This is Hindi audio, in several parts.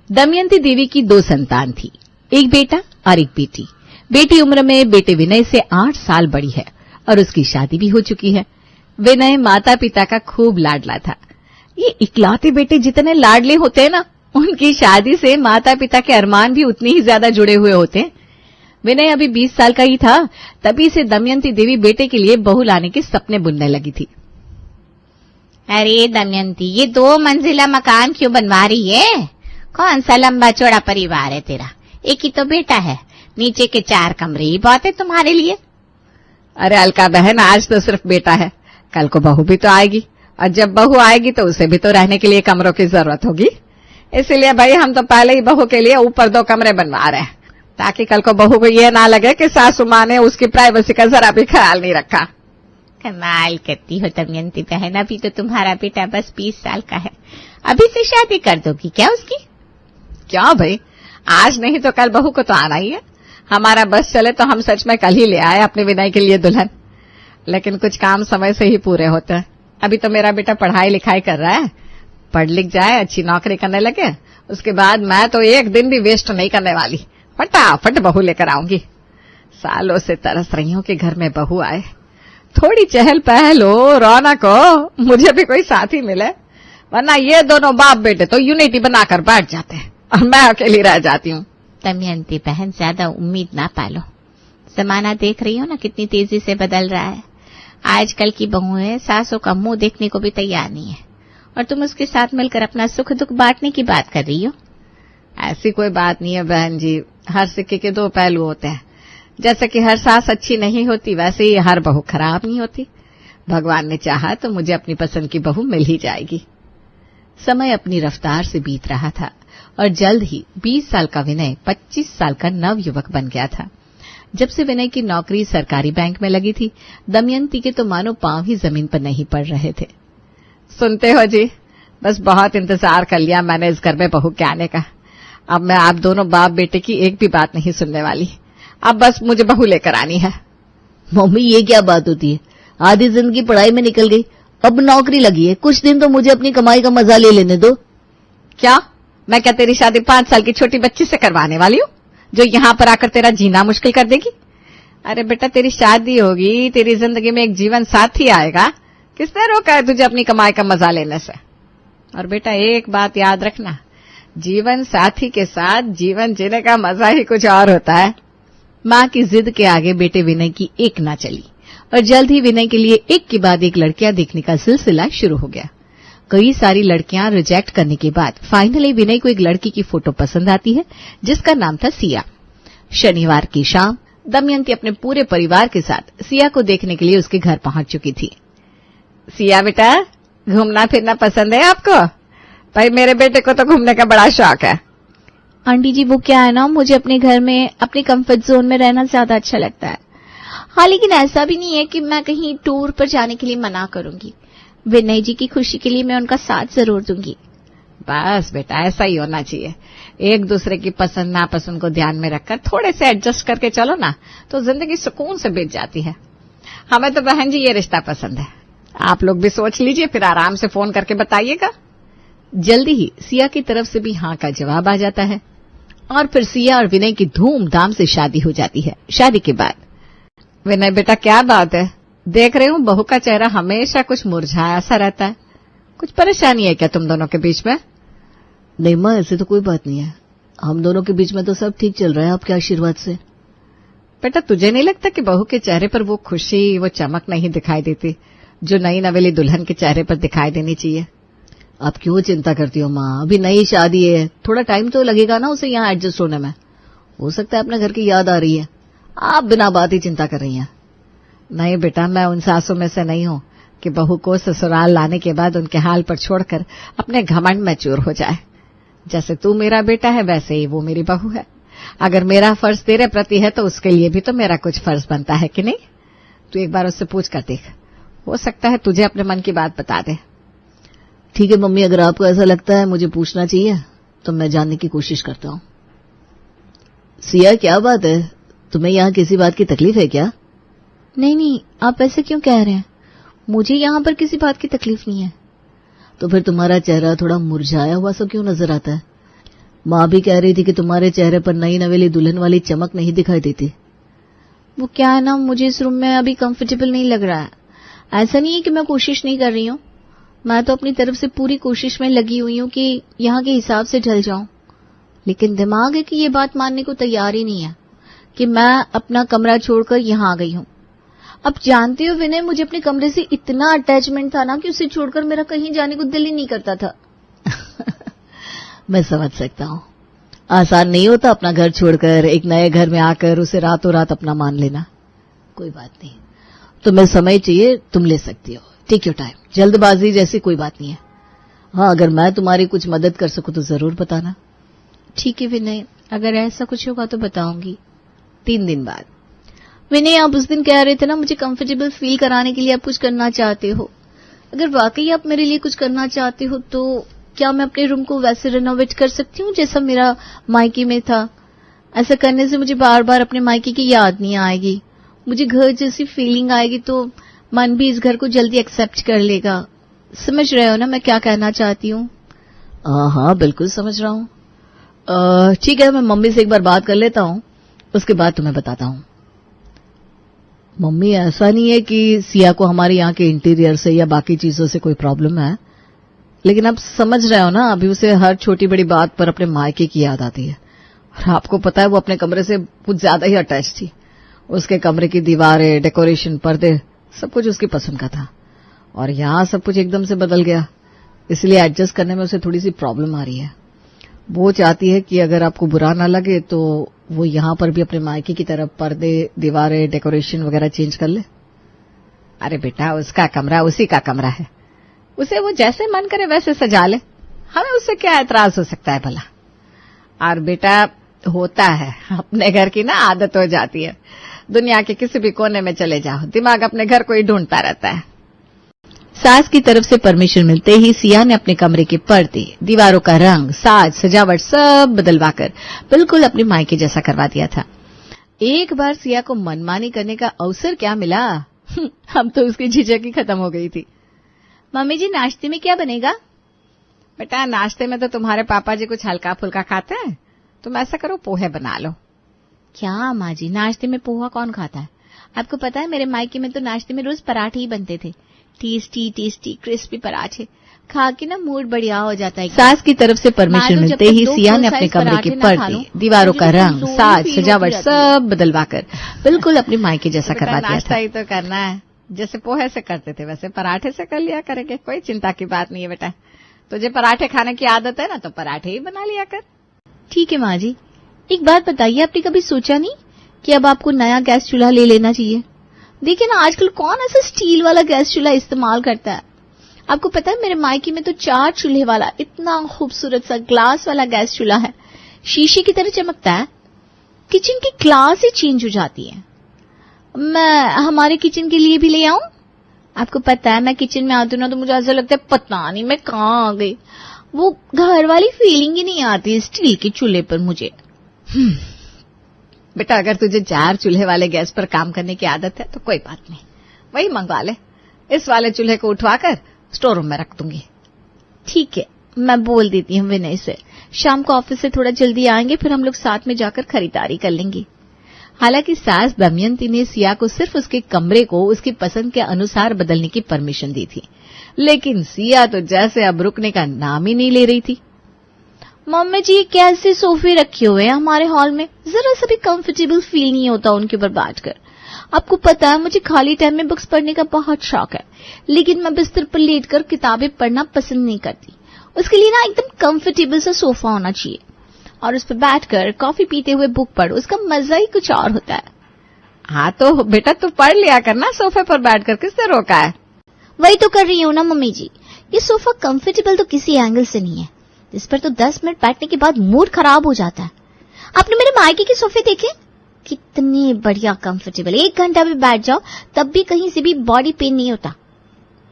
दमयंती देवी की 2 संतान थी, एक बेटा और एक बेटी। बेटी उम्र में बेटे विनय से 8 साल बड़ी है और उसकी शादी भी हो चुकी है। विनय माता पिता का खूब लाडला था। ये इकलौते बेटे जितने लाडले होते हैं ना, उनकी शादी से माता पिता के अरमान भी उतनी ही ज्यादा जुड़े हुए होते हैं। विनय अभी 20 साल का ही था, तभी से दमयंती देवी बेटे के लिए बहू लाने के सपने बुनने लगी थी। अरे दमयंती, ये 2 मंजिला मकान क्यों बनवा रही है? कौन सा लंबा चौड़ा परिवार है तेरा? एक ही तो बेटा है, नीचे के 4 कमरे ही बहुत है तुम्हारे लिए। अरे अलका बहन, आज तो सिर्फ बेटा है, कल को बहू भी तो आएगी, और जब बहू आएगी तो उसे भी तो रहने के लिए कमरों की जरूरत होगी। इसीलिए भाई हम तो पहले ही बहू के लिए ऊपर 2 कमरे बनवा रहे हैं, ताकि कल को बहू को ये ना लगे कि सासू माँ ने उसकी प्राइवेसी का जरा भी ख्याल नहीं रखा। कमाल करती हो दमयंती बहन, अभी तो तुम्हारा बेटा बस 20 साल का है, अभी से शादी कर दोगी क्या उसकी? क्यों भाई, आज नहीं तो कल बहू को तो आना ही है। हमारा बस चले तो हम सच में कल ही ले आए अपने विनय के लिए दुल्हन, लेकिन कुछ काम समय से ही पूरे होते हैं। अभी तो मेरा बेटा पढ़ाई लिखाई कर रहा है, पढ़ लिख जाए, अच्छी नौकरी करने लगे, उसके बाद मैं तो एक दिन भी वेस्ट नहीं करने वाली, फटाफट बहू लेकर आऊंगी। सालों से तरस रही हूं कि घर में बहू आए, थोड़ी चहल पहल हो, रौनक हो, मुझे भी कोई साथी मिले, वरना ये दोनों बाप बेटे तो यूनिटी बनाकर बैठ जाते हैं और मैं अकेली रह जाती हूँ। दमयंती बहन, ज्यादा उम्मीद ना पालो, जमाना देख रही हो ना कितनी तेजी से बदल रहा है। आजकल की बहुएं सासों का मुंह देखने को भी तैयार नहीं है, और तुम उसके साथ मिलकर अपना सुख दुख बांटने की बात कर रही हो। ऐसी कोई बात नहीं है बहन जी, हर सिक्के के 2 पहलू होते हैं। जैसे कि हर सास अच्छी नहीं होती, वैसे ही हर बहू खराब नहीं होती। भगवान ने चाहा तो मुझे अपनी पसंद की बहू मिल ही जाएगी। समय अपनी रफ्तार से बीत रहा था और जल्द ही 20 साल का विनय 25 साल का नव युवक बन गया था। जब से विनय की नौकरी सरकारी बैंक में लगी थी, दमयंती के तो मानो पांव ही जमीन पर नहीं पड़ रहे थे। सुनते हो जी, बस बहुत इंतजार कर लिया मैंने इस घर में बहू के आने का। अब मैं आप दोनों बाप बेटे की एक भी बात नहीं सुनने वाली, अब बस मुझे बहू लेकर आनी है। मम्मी, ये क्या बात होती है? आधी जिंदगी पढ़ाई में निकल गई, अब नौकरी लगी है, कुछ दिन तो मुझे अपनी कमाई का मजा ले लेने दो। क्या मैं क्या तेरी शादी 5 साल की छोटी बच्ची से करवाने वाली हूँ, जो यहाँ पर आकर तेरा जीना मुश्किल कर देगी? अरे बेटा, तेरी शादी होगी, तेरी जिंदगी में एक जीवन साथी आएगा, किसने रोका है तुझे अपनी कमाई का मजा लेने से? और बेटा एक बात याद रखना, जीवन साथी के साथ जीवन जीने का मजा ही कुछ और होता है। मां की जिद के आगे बेटे विनय की एक ना चली और जल्द ही विनय के लिए एक के बाद एक लड़कियां देखने का सिलसिला शुरू हो गया। कई सारी लड़कियां रिजेक्ट करने के बाद फाइनली विनय को एक लड़की की फोटो पसंद आती है, जिसका नाम था सिया। शनिवार की शाम दमयंती अपने पूरे परिवार के साथ सिया को देखने के लिए उसके घर पहुंच चुकी थी। सिया बेटा, घूमना फिरना पसंद है आपको? भाई मेरे बेटे को तो घूमने का बड़ा शौक है। आंटी जी, वो क्या है ना, मुझे अपने घर में अपने कंफर्ट जोन में रहना ज्यादा अच्छा लगता है। हाँ, लेकिन ऐसा भी नहीं है कि मैं कहीं टूर पर जाने के लिए मना करूंगी। विनय जी की खुशी के लिए मैं उनका साथ जरूर दूंगी। बस बेटा, ऐसा ही होना चाहिए। एक दूसरे की पसंद नापसंद को ध्यान में रखकर थोड़े से एडजस्ट करके चलो ना, तो जिंदगी सुकून से बीत जाती है। हमें तो बहन जी ये रिश्ता पसंद है। आप लोग भी सोच लीजिए, फिर आराम से फोन करके बताइएगा। जल्दी ही सिया की तरफ से भी हाँ का जवाब आ जाता है और फिर सिया और विनय की धूमधाम से शादी हो जाती है। शादी के बाद विनय बेटा, क्या बात है, देख रहे हूँ बहू का चेहरा हमेशा कुछ मुरझाया सा रहता है, कुछ परेशानी है क्या तुम दोनों के बीच में? नहीं माँ, ऐसे तो कोई बात नहीं है, हम दोनों के बीच में तो सब ठीक चल रहा है आपके आशीर्वाद से। बेटा, तुझे नहीं लगता कि बहू के चेहरे पर वो खुशी, वो चमक नहीं दिखाई देती जो नई नवेली दुल्हन के चेहरे पर दिखाई देनी चाहिए? आप क्यों चिंता करती हो माँ, अभी नई शादी है, थोड़ा टाइम तो लगेगा ना उसे यहाँ एडजस्ट होने में। हो सकता है अपने घर की याद आ रही है, आप बिना बात ही चिंता कर रही हैं। नहीं बेटा, मैं उन सासों में से नहीं हूँ कि बहू को ससुराल लाने के बाद उनके हाल पर छोड़कर अपने घमंड में चूर हो जाए। जैसे तू मेरा बेटा है, वैसे ही वो मेरी बहू है। अगर मेरा फर्ज तेरे प्रति है तो उसके लिए भी तो मेरा कुछ फर्ज बनता है कि नहीं? तू एक बार उससे पूछ कर देख, हो सकता है तुझे अपने मन की बात बता दे। ठीक है मम्मी, अगर आपको ऐसा लगता है मुझे पूछना चाहिए तो मैं जानने की कोशिश करता हूँ। सिया, क्या बात है, तुम्हें यहाँ किसी बात की तकलीफ है क्या? नहीं नहीं, आप ऐसे क्यों कह रहे हैं, मुझे यहाँ पर किसी बात की तकलीफ नहीं है। तो फिर तुम्हारा चेहरा थोड़ा मुरझाया हुआ सा क्यों नजर आता है? माँ भी कह रही थी कि तुम्हारे चेहरे पर नई नवेली दुल्हन वाली चमक नहीं दिखाई देती। वो क्या है ना, मुझे इस रूम में अभी कंफर्टेबल नहीं लग रहा है। ऐसा नहीं है कि मैं कोशिश नहीं कर रही हूँ, मैं तो अपनी तरफ से पूरी कोशिश में लगी हुई हूँ कि यहाँ के हिसाब से ढल जाऊं, लेकिन दिमाग है कि ये बात मानने को तैयार ही नहीं है कि मैं अपना कमरा छोड़कर यहाँ आ गई हूँ। अब जानते हो विनय, मुझे अपने कमरे से इतना अटैचमेंट था ना कि उसे छोड़कर मेरा कहीं जाने को दिल ही नहीं करता था। मैं समझ सकता हूँ, आसान नहीं होता अपना घर छोड़कर एक नए घर में आकर उसे रातों रात अपना मान लेना। कोई बात नहीं, तुम्हें समय चाहिए, तुम ले सकती हो, टेक योर टाइम, जल्दबाजी जैसी कोई बात नहीं है। हाँ, अगर मैं तुम्हारी कुछ मदद कर सकूं तो जरूर बताना। ठीक है विनय, अगर ऐसा कुछ होगा तो बताऊंगी। 3 दिन बाद। विनय, आप उस दिन कह रहे थे ना मुझे कंफर्टेबल फील कराने के लिए आप कुछ करना चाहते हो। अगर वाकई आप मेरे लिए कुछ करना चाहते हो तो क्या मैं अपने रूम को वैसे रिनोवेट कर सकती हूँ जैसा मेरा मायके में था? ऐसा करने से मुझे बार बार अपने मायके की याद नहीं आएगी, मुझे घर जैसी फीलिंग आएगी, तो मन भी इस घर को जल्दी एक्सेप्ट कर लेगा। समझ रहे हो ना मैं क्या कहना चाहती हूँ? हाँ, बिल्कुल समझ रहा हूँ। ठीक है, मैं मम्मी से एक बार बात कर लेता हूँ, उसके बाद तुम्हें बताता हूँ। मम्मी, ऐसा नहीं है कि सिया को हमारे यहाँ के इंटीरियर से या बाकी चीजों से कोई प्रॉब्लम है, लेकिन आप समझ रहे हो ना, अभी उसे हर छोटी बड़ी बात पर अपने मायके की याद आती है। और आपको पता है वो अपने कमरे से कुछ ज्यादा ही अटैच थी। उसके कमरे की दीवारें, डेकोरेशन, पर्दे, सब कुछ उसकी पसंद का था, और यहाँ सब कुछ एकदम से बदल गया, इसलिए एडजस्ट करने में उसे थोड़ी सी प्रॉब्लम आ रही है। वो चाहती है कि अगर आपको बुरा ना लगे तो वो यहाँ पर भी अपने मायके की तरफ पर्दे, दीवारें, डेकोरेशन वगैरह चेंज कर ले। अरे बेटा, उसका कमरा उसी का कमरा है, उसे वो जैसे मन करे वैसे सजा ले, हमें उससे क्या एतराज हो सकता है भला। और बेटा, होता है, अपने घर की ना आदत हो जाती है, दुनिया के किसी भी कोने में चले जाओ, दिमाग अपने घर को ही ढूंढता रहता है। सास की तरफ से परमिशन मिलते ही सिया ने अपने कमरे के पर्दे, दीवारों का रंग, साज, सजावट सब बदलवाकर बिल्कुल अपने मायके जैसा करवा दिया था। एक बार सिया को मनमानी करने का अवसर क्या मिला, हम तो उसकी झिझक ही खत्म हो गई थी। मम्मी जी, नाश्ते में क्या बनेगा? बेटा, नाश्ते में तो तुम्हारे पापा जी कुछ हल्का फुल्का खाते हैं, तुम ऐसा करो पोहे बना लो। क्या माँ जी, नाश्ते में पोहा कौन खाता है? आपको पता है मेरे मायके में तो नाश्ते में रोज पराठे ही बनते थे, टेस्टी टेस्टी क्रिस्पी पराठे, खा के ना मूड बढ़िया हो जाता है। सास की तरफ से परमिशन मिलते ही सिया ने अपने कमरे के पर्दे, दीवारों का रंग, साज, सजावट सब बदलवाकर बिल्कुल अपने मायके जैसा करवा दिया था। नाश्ता ही तो करना है, जैसे पोहे से करते थे वैसे पराठे से कर लिया करेंगे, कोई चिंता की बात नहीं है बेटा। तुझे पराठे खाने की आदत है ना, तो पराठे ही बना लिया कर। ठीक है माँ जी। एक बात बताइए, आपने कभी सोचा नहीं कि अब आपको नया गैस चूल्हा ले लेना चाहिए? देखिए ना, आजकल कौन ऐसा स्टील वाला गैस चूल्हा इस्तेमाल करता है? आपको पता है मेरे मायके में तो 4 चूल्हे वाला इतना खूबसूरत सा ग्लास वाला गैस चूल्हा है, शीशे की तरह चमकता है, किचन की क्लास ही चेंज हो जाती है। मैं हमारे किचन के लिए भी ले आऊं? आपको पता है मैं किचन में आती हूँ ना तो मुझे ऐसा लगता है पता नहीं मैं कहाँ आ गई, वो घर वाली फीलिंग ही नहीं आती स्टील के चूल्हे पर मुझे। बेटा, अगर तुझे 4 चूल्हे वाले गैस पर काम करने की आदत है तो कोई बात नहीं, वही मंगवा ले। इस वाले चूल्हे को उठवाकर स्टोर रूम में रख दूंगी। ठीक है, मैं बोल देती हूँ विनय से, शाम को ऑफिस से थोड़ा जल्दी आएंगे, फिर हम लोग साथ में जाकर खरीदारी कर लेंगे। हालांकि सास दमयंती ने सिया को सिर्फ उसके कमरे को उसकी पसंद के अनुसार बदलने की परमिशन दी थी, लेकिन सिया तो जैसे अब रुकने का नाम ही नहीं ले रही थी। मम्मी जी, कैसे सोफे रखे हुए हैं हमारे हॉल में, जरा सा भी कंफर्टेबल फील नहीं होता उनके ऊपर बैठकर। आपको पता है मुझे खाली टाइम में बुक्स पढ़ने का बहुत शौक है, लेकिन मैं बिस्तर पर लेटकर किताबें पढ़ना पसंद नहीं करती। उसके लिए ना एकदम कंफर्टेबल सा सोफा होना चाहिए, और उस पर बैठकर कॉफी पीते हुए बुक पढ़ो, उसका मजा ही कुछ और होता है। हाँ तो बेटा, तू पढ़ लिया करना सोफे पर बैठकर, किसने रोका है? वही तो कर रही हूँ ना मम्मी जी। ये सोफा कंफर्टेबल तो किसी एंगल से नहीं है, इस पर तो 10 मिनट बैठने के बाद मूड खराब हो जाता है। आपने मेरे मायके के सोफे देखे, कितने बढ़िया कंफर्टेबल, 1 घंटा भी बैठ जाओ तब भी कहीं से भी बॉडी पेन नहीं होता।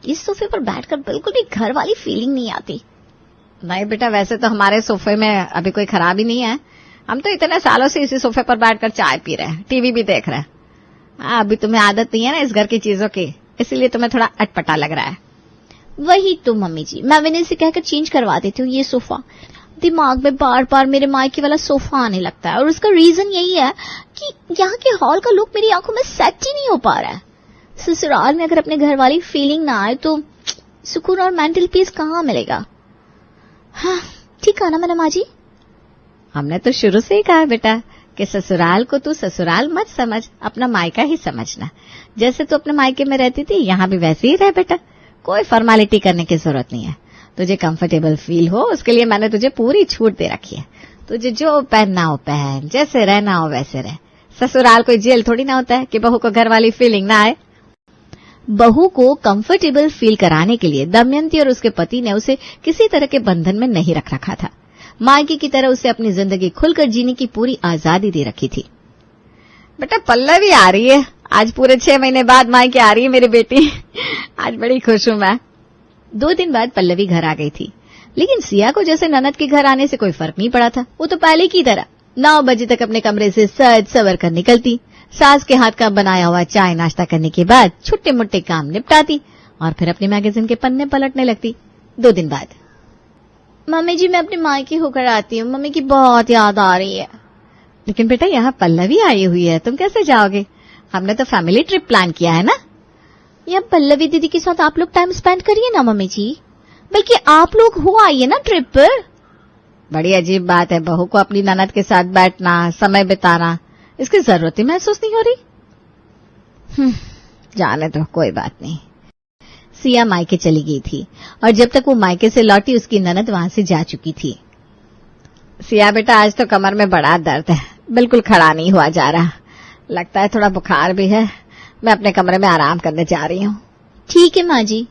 इस सोफे पर बैठकर बिल्कुल भी घर वाली फीलिंग नहीं आती। नहीं बेटा, वैसे तो हमारे सोफे में अभी कोई खराबी नहीं है, हम तो इतने सालों से इसी सोफे पर बैठकर चाय पी रहे हैं, टीवी भी देख रहे हैं। अभी तुम्हें आदत नहीं है ना इस घर की चीजों की, इसलिए तुम्हें थोड़ा अटपटा लग रहा है। वही तो मम्मी जी, मैं विनय से कहकर चेंज करवा देती हूँ ये सोफा। दिमाग में बार बार मेरे मायके वाला सोफा आने लगता है, और उसका रीजन यही है कि यहाँ के हॉल का लुक मेरी आंखों में सेट ही नहीं हो पा रहा है। ससुराल में अगर अपने घर वाली फीलिंग ना आए तो सुकून और मेंटल पीस कहाँ मिलेगा। हाँ, ठीक है ना मैडम माँ जी? हमने तो शुरू से ही कहा बेटा कि ससुराल को तू ससुराल मत समझ, अपना मायका ही समझना। जैसे तू अपने मायके में रहती थी यहाँ भी वैसे ही रह बेटा, कोई फॉर्मेलिटी करने की जरूरत नहीं है। तुझे कंफर्टेबल फील हो उसके लिए मैंने तुझे पूरी छूट दे रखी है। तुझे जो पहनना हो पहन, जैसे रहना हो वैसे रह। ससुराल कोई जेल थोड़ी ना होता है कि बहू को घर वाली फीलिंग ना आए। बहू को कंफर्टेबल फील कराने के लिए दमयंती और उसके पति ने उसे किसी तरह के बंधन में नहीं रखा था। मायके की तरह उसे अपनी जिंदगी खुलकर जीने की पूरी आजादी दे रखी थी। बेटा पल्लवी आ रही है आज, पूरे 6 महीने बाद मायके आ रही है मेरी बेटी। आज बड़ी खुश हूं मैं। 2 दिन बाद पल्लवी घर आ गई थी, लेकिन सिया को जैसे ननद के घर आने से कोई फर्क नहीं पड़ा था। वो तो पहले की तरह 9 बजे तक अपने कमरे से सज सवर कर निकलती, सास के हाथ का बनाया हुआ चाय नाश्ता करने के बाद छुट्टे मुट्टे काम निपटाती और फिर अपने मैगजीन के पन्ने पलटने लगती। 2 दिन बाद, मम्मी जी मैं अपने मायके होकर आती हूँ, मम्मी की बहुत याद आ रही है। लेकिन बेटा यहाँ पल्लवी आई हुई है, तुम कैसे जाओगे? हमने तो फैमिली ट्रिप प्लान किया है ना। या पल्लवी दीदी के साथ आप लोग टाइम स्पेंड करिए ना मम्मी जी, बल्कि आप लोग हो आइए ना ट्रिप पर। बड़ी अजीब बात है बहू को अपनी ननद के साथ बैठना, समय बिताना, इसकी जरूरत ही महसूस नहीं हो रही। जाने दो, कोई बात नहीं। सिया मायके चली गई थी और जब तक वो मायके से लौटी उसकी ननद वहां से जा चुकी थी। सिया बेटा आज तो कमर में बड़ा दर्द है, बिल्कुल खड़ा नहीं हुआ जा रहा, लगता है थोड़ा बुखार भी है। मैं अपने कमरे में आराम करने जा रही हूँ। ठीक है माँ जी।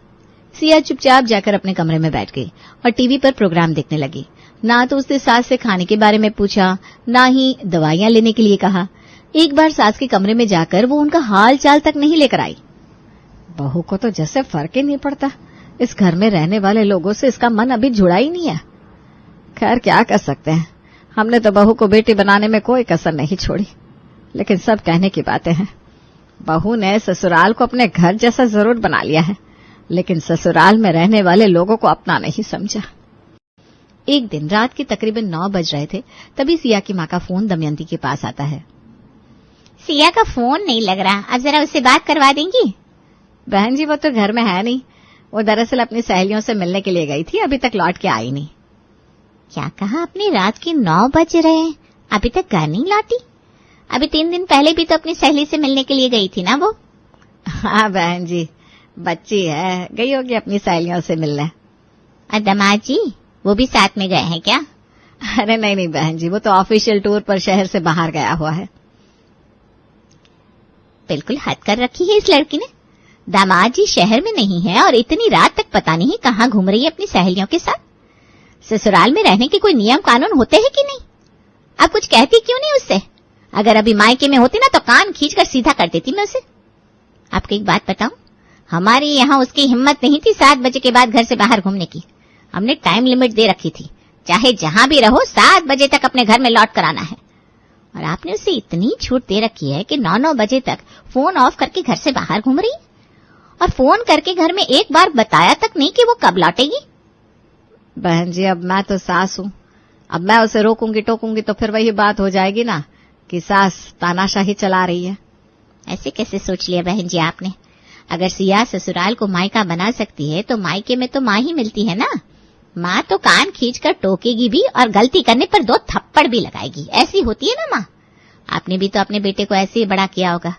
सिया चुपचाप जाकर अपने कमरे में बैठ गई और टीवी पर प्रोग्राम देखने लगी। ना तो उसने सास से खाने के बारे में पूछा, ना ही दवाइयां लेने के लिए कहा। एक बार सास के कमरे में जाकर वो उनका हाल चाल तक नहीं लेकर आई। बहू को तो जैसे फर्क ही नहीं पड़ता, इस घर में रहने वाले लोगों से इसका मन अभी जुड़ा ही नहीं है। खैर क्या कर सकते हैं, हमने तो बहू को बेटी बनाने में कोई कसर नहीं छोड़ी, लेकिन सब कहने की बातें हैं। बहू ने ससुराल को अपने घर जैसा जरूर बना लिया है, लेकिन ससुराल में रहने वाले लोगों को अपना नहीं समझा। एक दिन रात के तकरीबन 9 बज रहे थे, तभी सिया की माँ का फोन दमयंती के पास आता है। सिया का फोन नहीं लग रहा, अब जरा उससे बात करवा देंगी? बहन जी वो तो घर में है नहीं, वो दरअसल अपनी सहेलियों से मिलने के लिए गई थी, अभी तक लौट के आई नहीं। क्या कहा आपने? रात के 9 बज रहे हैं, अभी तक घर नहीं लौटी? अभी 3 दिन पहले भी तो अपनी सहेली से मिलने के लिए गई थी ना वो। हाँ बहन जी, बच्ची है, गई होगी अपनी सहेलियों से मिलने। और दामाद जी वो भी साथ में गए हैं क्या? अरे नहीं नहीं बहन जी, वो तो ऑफिशियल टूर पर शहर से बाहर गया हुआ है। बिल्कुल हद कर रखी है इस लड़की ने। दामाद जी शहर में नहीं है और इतनी रात तक पता नहीं कहाँ घूम रही है अपनी सहेलियों के साथ। ससुराल में रहने के कोई नियम कानून होते हैं कि नहीं? आप कुछ कहती क्यों नहीं उससे? अगर अभी मायके में होती ना तो कान खींचकर सीधा कर देती मैं उसे। आपको एक बात बताऊं, हमारे यहाँ उसकी हिम्मत नहीं थी 7 बजे के बाद घर से बाहर घूमने की। हमने टाइम लिमिट दे रखी थी, चाहे जहां भी रहो 7 बजे तक अपने घर में लौट कर आना है। और आपने उसे इतनी छूट दे रखी है कि 9-9 बजे तक फोन ऑफ करके घर से बाहर घूम रही, और फोन करके घर में एक बार बताया तक नहीं कि वो कब लौटेगी। बहन जी अब मैं तो सास हूँ, अब मैं उसे रोकूंगी टोकूंगी तो फिर वही बात हो जाएगी ना कि सास तानाशाही चला रही है। ऐसे कैसे सोच लिया बहन जी आपने? अगर सिया ससुराल को मायका बना सकती है तो मायके में तो माँ ही मिलती है ना। माँ तो कान खींचकर टोकेगी भी और गलती करने पर 2 थप्पड़ भी लगाएगी, ऐसी होती है ना माँ। आपने भी तो अपने बेटे को ऐसे ही बड़ा किया होगा।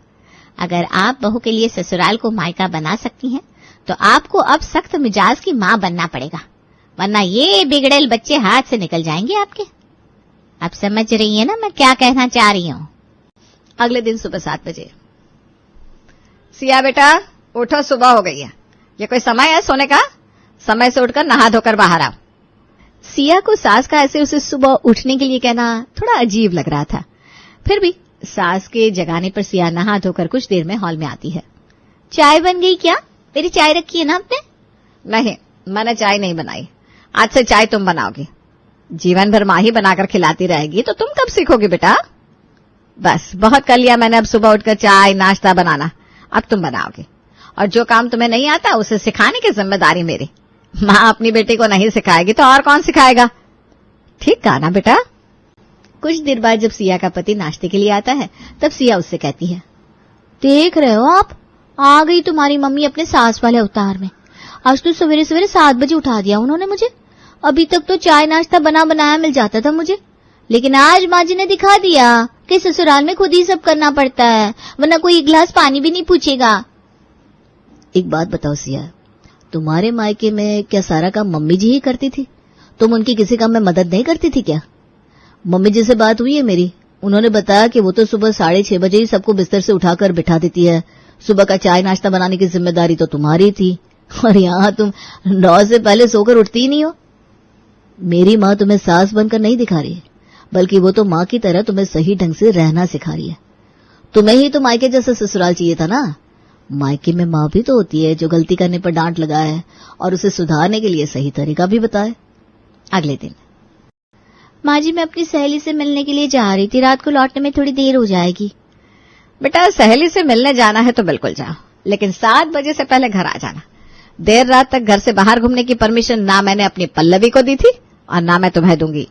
अगर आप बहू के लिए ससुराल को मायका बना सकती हैं तो आपको अब सख्त मिजाज की माँ बनना पड़ेगा, वरना ये बिगड़ेल बच्चे हाथ से निकल जाएंगे आपके। आप समझ रही है ना मैं क्या कहना चाह रही हूँ? अगले दिन सुबह 7 बजे, सिया बेटा उठो, सुबह हो गई है, ये कोई समय है सोने का? समय से उठकर नहा धोकर बाहर आओ। सिया को सास का ऐसे उसे सुबह उठने के लिए कहना थोड़ा अजीब लग रहा था, फिर भी सास के जगाने पर सिया नहा धोकर कुछ देर में हॉल में आती है। चाय बन गई क्या? मेरी चाय रखी है ना आपने? नहीं, मैंने चाय नहीं बनाई, आज से चाय तुम बनाओगी। जीवन भर माँ ही बनाकर खिलाती रहेगी तो तुम कब सीखोगी बेटा? बस बहुत कर लिया मैंने अब सुबह उठकर चाय नाश्ता बनाना, अब तुम बनाओगी। और जो काम तुम्हें नहीं आता उसे सिखाने की जिम्मेदारी मेरी। माँ अपनी बेटी को नहीं सिखाएगी तो और कौन सिखाएगा? ठीक कहा ना बेटा? कुछ देर बाद जब सिया का पति नाश्ते के लिए आता है तब सिया उससे कहती है, देख रहे हो आप, आ गई तुम्हारी मम्मी अपने सास वाले अवतार में। आज तो सवेरे सवेरे 7 बजे उठा दिया उन्होंने मुझे। अभी तक तो चाय नाश्ता बना बनाया मिल जाता था मुझे, लेकिन आज माँ जी ने दिखा दिया कि ससुराल में खुद ही सब करना पड़ता है, वरना कोई एक गिलास पानी भी नहीं पूछेगा। एक बात बताओ सिया, तुम्हारे मायके में क्या सारा काम मम्मी जी ही करती थी? तुम उनकी किसी काम में मदद नहीं करती थी क्या? मम्मी जी से बात हुई है मेरी, उन्होंने बताया कि वो तो सुबह 6:30 बजे ही सबको बिस्तर से उठाकर बिठा देती है। सुबह का चाय नाश्ता बनाने की जिम्मेदारी तो तुम्हारी थी, और यहाँ तुम 9 से पहले सोकर उठती ही नहीं हो। मेरी माँ तुम्हें सास बनकर नहीं दिखा रही है, बल्कि वो तो माँ की तरह तुम्हें सही ढंग से रहना सिखा रही है। तुम्हें ही तो मायके जैसा ससुराल चाहिए था ना। मायके में माँ भी तो होती है जो गलती करने पर डांट लगाए और उसे सुधारने के लिए सही तरीका भी बताए। अगले दिन, माँ जी मैं अपनी सहेली से मिलने के लिए जा रही थी, रात को लौटने में थोड़ी देर हो जाएगी। बेटा सहेली से मिलने जाना है तो बिल्कुल जाओ, लेकिन 7 बजे से पहले घर आ जाना। देर रात तक घर से बाहर घूमने की परमिशन ना मैंने अपनी पल्लवी को दी थी और ना मैं तुम्हें दूंगी।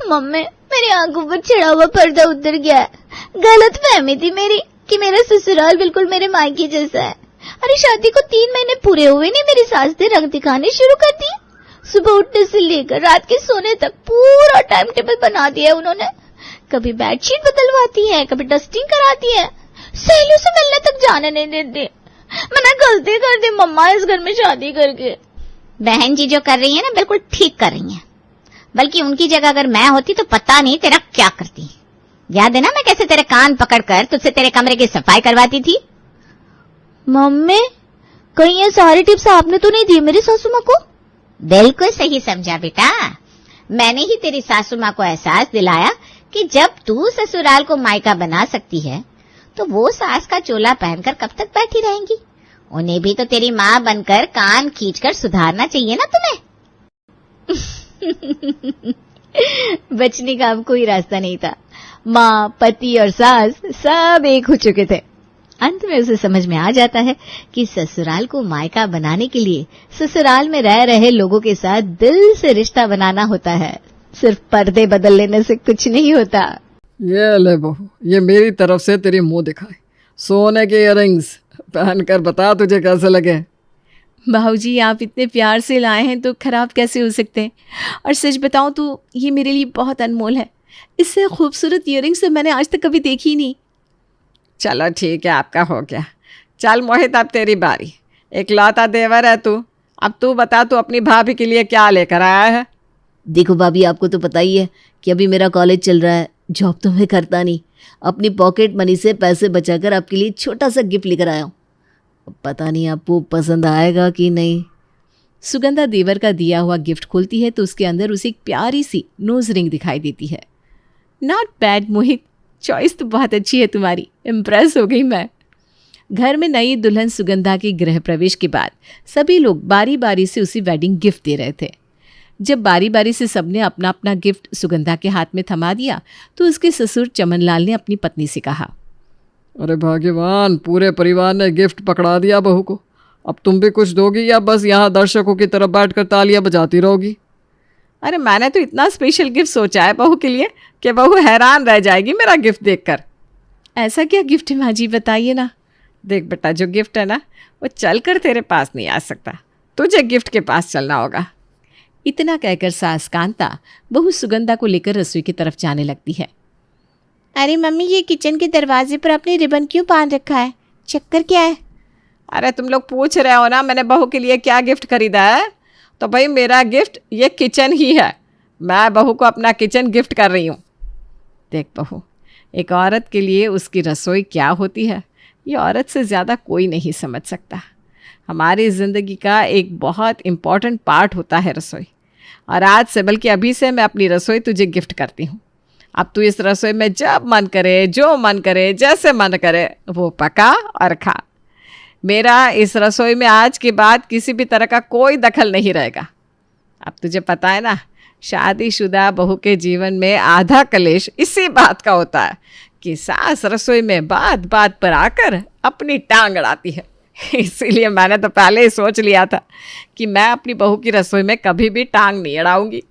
मम्मी मेरी आंखों पर चढ़ा हुआ पर्दा उतर गया है। गलत फहमी थी मेरी कि मेरा ससुराल बिल्कुल मेरे मायके जैसा है। अरे शादी को 3 महीने पूरे हुए नहीं, मेरी सास ने रंग दिखाने शुरू कर दिए। सुबह उठने से लेकर रात के सोने तक पूरा टाइम टेबल बना दिया है उन्होंने। कभी बेडशीट बदलवाती है, कभी डस्टिंग कराती है, सहेलियों से मिलने तक जाने नहीं देती। मैंने गलती कर दी मम्मा इस घर में शादी करके। बहन जी जो कर रही है ना बिल्कुल ठीक कर रही है, बल्कि उनकी जगह अगर मैं होती तो पता नहीं तेरा क्या करती। याद है ना मैं कैसे तेरे कान पकड़कर तुझसे तेरे कमरे की सफाई करवाती थी? मम्मी कहीं ये सारी टिप्स आपने तो नहीं दी मेरी सासू माँ को? बिल्कुल सही समझा बेटा, मैंने ही तेरी सासू माँ को एहसास दिलाया कि जब तू ससुराल को मायका बना सकती है तो वो सास का चोला पहनकर कब तक बैठी रहेंगी? उन्हें भी तो तेरी माँ बनकर कान खींचकर सुधारना चाहिए ना तुम्हें। बचने का अब कोई रास्ता नहीं था। माँ, पति और सास सब एक हो चुके थे। अंत में उसे समझ में आ जाता है कि ससुराल को मायका बनाने के लिए ससुराल में रह रहे लोगों के साथ दिल से रिश्ता बनाना होता है, सिर्फ पर्दे बदल लेने से कुछ नहीं होता। ये ले बहू, ये मेरी तरफ से तेरी मुंह दिखाई सोने के इयररिंग्स पहनकर बता तुझे कैसे लगे। भाऊजी आप इतने प्यार से लाए हैं तो खराब कैसे हो सकते हैं? और सच बताऊं तो ये मेरे लिए बहुत अनमोल है। इससे खूबसूरत इयररिंग्स तो मैंने आज तक कभी देखी ही नहीं। चलो ठीक है, आपका हो गया। चल मोहित अब तेरी बारी। एक लौता देवर है तू, अब तू बता तू अपनी भाभी के लिए क्या लेकर आया है? देखो भाभी, आपको तो पता ही है कि अभी मेरा कॉलेज चल रहा है, जॉब तो मैं करता नहीं। अपनी पॉकेट मनी से पैसे बचाकर आपके लिए छोटा सा गिफ्ट लेकर आया हूँ। पता नहीं आपको पसंद आएगा कि नहीं। सुगंधा देवर का दिया हुआ गिफ्ट खोलती है तो उसके अंदर उसे एक प्यारी सी नोज रिंग दिखाई देती है। नॉट बैड मोहित, चॉइस तो बहुत अच्छी है तुम्हारी, इम्प्रेस हो गई मैं। घर में नई दुल्हन सुगंधा के गृह प्रवेश के बाद सभी लोग बारी बारी से उसे वेडिंग गिफ्ट दे रहे थे। जब बारी बारी से सबने अपना अपना गिफ्ट सुगंधा के हाथ में थमा दिया तो उसके ससुर चमनलाल ने अपनी पत्नी से कहा, अरे भाग्यवान, पूरे परिवार ने गिफ्ट पकड़ा दिया बहू को। अब तुम भी कुछ दोगी या बस यहाँ दर्शकों की तरफ बैठकर तालियां बजाती रहोगी? अरे मैंने तो इतना स्पेशल गिफ्ट सोचा है बहू के लिए कि बहू हैरान रह जाएगी मेरा गिफ्ट देखकर। ऐसा क्या गिफ्ट है माँ जी, बताइए ना। देख बेटा, जो गिफ्ट है ना वो चलकर तेरे पास नहीं आ सकता, तुझे गिफ्ट के पास चलना होगा। इतना कहकर सास कांता बहू सुगंधा को लेकर रसोई की तरफ जाने लगती है। अरे मम्मी, ये किचन के दरवाजे पर आपने रिबन क्यों बांध रखा है? चक्कर क्या है? अरे तुम लोग पूछ रहे हो ना मैंने बहू के लिए क्या गिफ्ट खरीदा है, तो भाई मेरा गिफ्ट ये किचन ही है। मैं बहू को अपना किचन गिफ्ट कर रही हूँ। देख बहू, एक औरत के लिए उसकी रसोई क्या होती है ये औरत से ज़्यादा कोई नहीं समझ सकता। हमारी ज़िंदगी का एक बहुत इम्पॉर्टेंट पार्ट होता है रसोई, और आज से बल्कि अभी से मैं अपनी रसोई तुझे गिफ्ट करती हूँ। अब तू इस रसोई में जब मन करे, जो मन करे, जैसे मन करे वो पका और खा। मेरा इस रसोई में आज के बाद किसी भी तरह का कोई दखल नहीं रहेगा। अब तुझे पता है ना, शादीशुदा बहू के जीवन में आधा कलेश इसी बात का होता है कि सास रसोई में बात बात पर आकर अपनी टांग अड़ाती है। इसीलिए मैंने तो पहले ही सोच लिया था कि मैं अपनी बहू की रसोई में कभी भी टांग नहीं अड़ाऊंगी।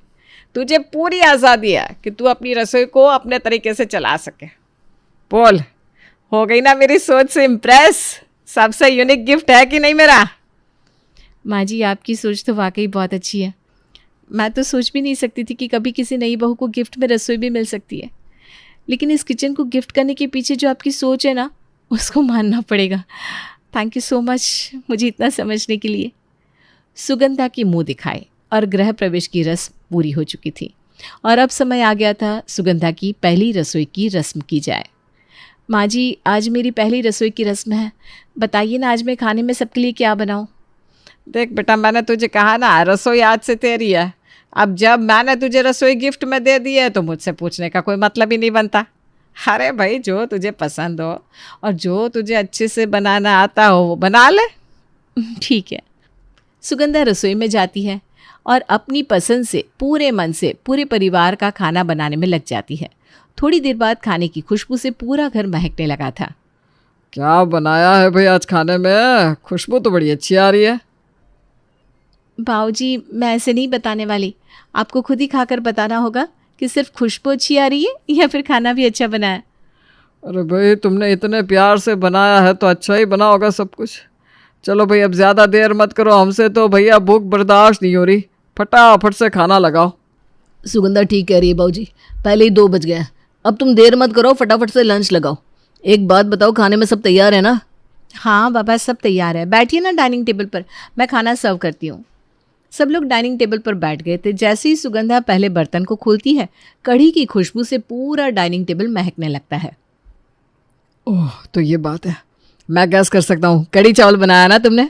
तुझे पूरी आज़ादी है कि तू अपनी रसोई को अपने तरीके से चला सके। बोल, हो गई ना मेरी सोच से इम्प्रेस? सबसे यूनिक गिफ्ट है कि नहीं मेरा? माँ जी, आपकी सोच तो वाकई बहुत अच्छी है। मैं तो सोच भी नहीं सकती थी कि कभी किसी नई बहू को गिफ्ट में रसोई भी मिल सकती है, लेकिन इस किचन को गिफ्ट करने के पीछे जो आपकी सोच है ना, उसको मानना पड़ेगा। थैंक यू सो मच मुझे इतना समझने के लिए। सुगंधा की मुंह दिखाए और गृह प्रवेश की रस्म पूरी हो चुकी थी और अब समय आ गया था सुगंधा की पहली रसोई की रस्म की जाए। माँ जी, आज मेरी पहली रसोई की रस्म है, बताइए ना आज मैं खाने में सबके लिए क्या बनाऊँ? देख बेटा, मैंने तुझे कहा ना, रसोई आज से तेरी है। अब जब मैंने तुझे रसोई गिफ्ट में दे दी है तो मुझसे पूछने का कोई मतलब ही नहीं बनता। अरे भाई, जो तुझे पसंद हो और जो तुझे अच्छे से बनाना आता हो वो बना ले। ठीक है। सुगंधा रसोई में जाती है और अपनी पसंद से पूरे मन से पूरे परिवार का खाना बनाने में लग जाती है। थोड़ी देर बाद खाने की खुशबू से पूरा घर महकने लगा था। क्या बनाया है भाई आज खाने में? खुशबू तो बड़ी अच्छी आ रही है। बाऊजी, मैं ऐसे नहीं बताने वाली, आपको खुद ही खाकर बताना होगा कि सिर्फ खुशबू अच्छी आ रही है या फिर खाना भी अच्छा बना है। अरे भाई, तुमने इतने प्यार से बनाया है तो अच्छा ही बना होगा सब कुछ। चलो भाई, अब ज़्यादा देर मत करो, हमसे तो भैया भूख बर्दाश्त नहीं हो रही। फटाफट से खाना लगाओ। सुगंधा ठीक कह रही है बाबूजी, पहले ही 2 बज गए हैं। अब तुम देर मत करो, फटाफट से लंच लगाओ। एक बात बताओ, खाने में सब तैयार है ना? हाँ बाबा, सब तैयार है, बैठिए ना डाइनिंग टेबल पर, मैं खाना सर्व करती हूँ। सब लोग डाइनिंग टेबल पर बैठ गए थे। जैसे ही सुगंधा पहले बर्तन को खोलती है, कढ़ी की खुशबू से पूरा डाइनिंग टेबल महकने लगता है। ओह, तो ये बात है, मैं गैस कर सकता हूँ, कढ़ी चावल बनाया ना तुमने?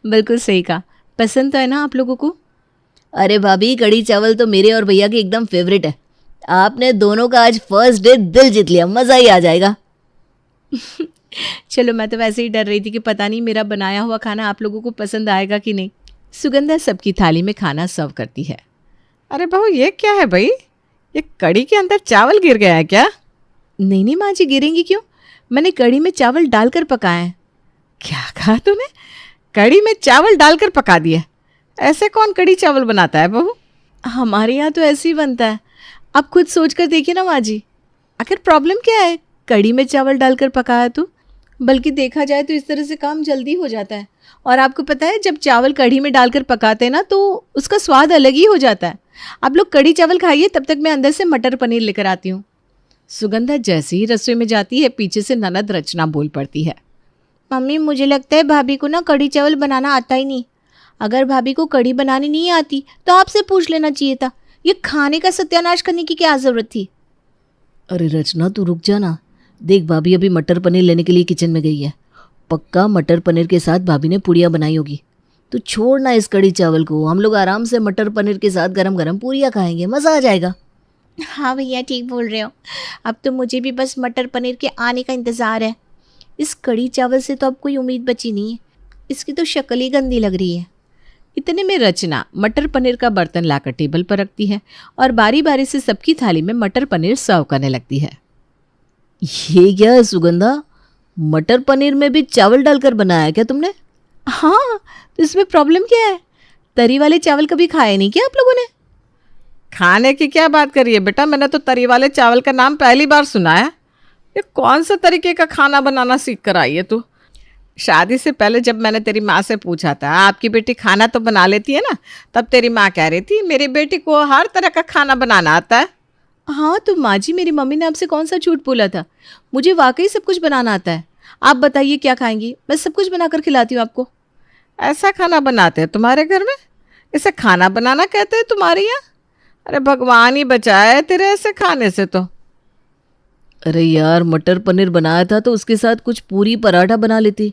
बिल्कुल सही कहा। पसंद तो है ना आप लोगों को? अरे भाभी, कढ़ी चावल तो मेरे और भैया के एकदम फेवरेट है। आपने दोनों का आज फर्स्ट डे दिल जीत लिया, मज़ा ही आ जाएगा। चलो, मैं तो वैसे ही डर रही थी कि पता नहीं मेरा बनाया हुआ खाना आप लोगों को पसंद आएगा कि नहीं। सुगंधा सबकी थाली में खाना सर्व करती है। अरे बहू, ये क्या है भाई? ये कढ़ी के अंदर चावल गिर गया है क्या? नहीं नहीं माँ जी, गिरेंगी क्यों? मैंने कढ़ी में चावल डालकर पकाए हैं। क्या कहा तूने? कढ़ी में चावल डालकर पका दिए? ऐसे कौन कढ़ी चावल बनाता है बहू? हमारे यहाँ तो ऐसे ही बनता है। आप खुद सोच कर देखिए ना माँ जी, आखिर प्रॉब्लम क्या है कढ़ी में चावल डालकर पकाया तो? बल्कि देखा जाए तो इस तरह से काम जल्दी हो जाता है। और आपको पता है, जब चावल कढ़ी में डालकर पकाते हैं ना तो उसका स्वाद अलग ही हो जाता है। आप लोग कढ़ी चावल खाइए, तब तक मैं अंदर से मटर पनीर लेकर आती हूँ। सुगंधा जैसे ही रसोई में जाती है, पीछे से ननद रचना बोल पड़ती है। मम्मी, मुझे लगता है भाभी को ना कढ़ी चावल बनाना आता ही नहीं। अगर भाभी को कढ़ी बनानी नहीं आती तो आपसे पूछ लेना चाहिए था। ये खाने का सत्यानाश करने की क्या ज़रूरत थी? अरे रचना, तू रुक जा ना। देख, भाभी अभी मटर पनीर लेने के लिए किचन में गई है। पक्का मटर पनीर के साथ भाभी ने पूड़ियाँ बनाई होगी। तो छोड़ ना इस कढ़ी चावल को, हम लोग आराम से मटर पनीर के साथ गरम गरम पूड़ियाँ खाएंगे, मज़ा आ जाएगा। हाँ भैया, ठीक बोल रहे हो। अब तो मुझे भी बस मटर पनीर के आने का इंतज़ार है। इस कढ़ी चावल से तो अब कोई उम्मीद बची नहीं है। इसकी तो शक्ल ही गंदी लग रही है। इतने में रचना मटर पनीर का बर्तन लाकर टेबल पर रखती है और बारी बारी से सबकी थाली में मटर पनीर सर्व करने लगती है। ये क्या है सुगंधा? मटर पनीर में भी चावल डालकर बनाया है क्या तुमने? हाँ, तो इसमें प्रॉब्लम क्या है? तरी वाले चावल कभी खाए नहीं क्या आप लोगों ने? खाने की क्या बात करी है बेटा? मैंने तो तरी वाले चावल का नाम पहली बार सुना है। ये कौन सा तरीके का खाना बनाना सीख कर आई है तू? शादी से पहले जब मैंने तेरी माँ से पूछा था आपकी बेटी खाना तो बना लेती है ना, तब तेरी माँ कह रही थी मेरी बेटी को हर तरह का खाना बनाना आता है। हाँ तो माँ जी, मेरी मम्मी ने आपसे कौन सा झूठ बोला था? मुझे वाकई सब कुछ बनाना आता है। आप बताइए क्या खाएंगी, मैं सब कुछ बनाकर खिलाती हूँ आपको। ऐसा खाना बनाते हैं तुम्हारे घर में? इसे खाना बनाना कहते हैं तुम्हारे यहाँ? अरे भगवान ही बचाए तेरे ऐसे खाने से तो। अरे यार, मटर पनीर बनाया था तो उसके साथ कुछ पूरी पराठा बना लेती।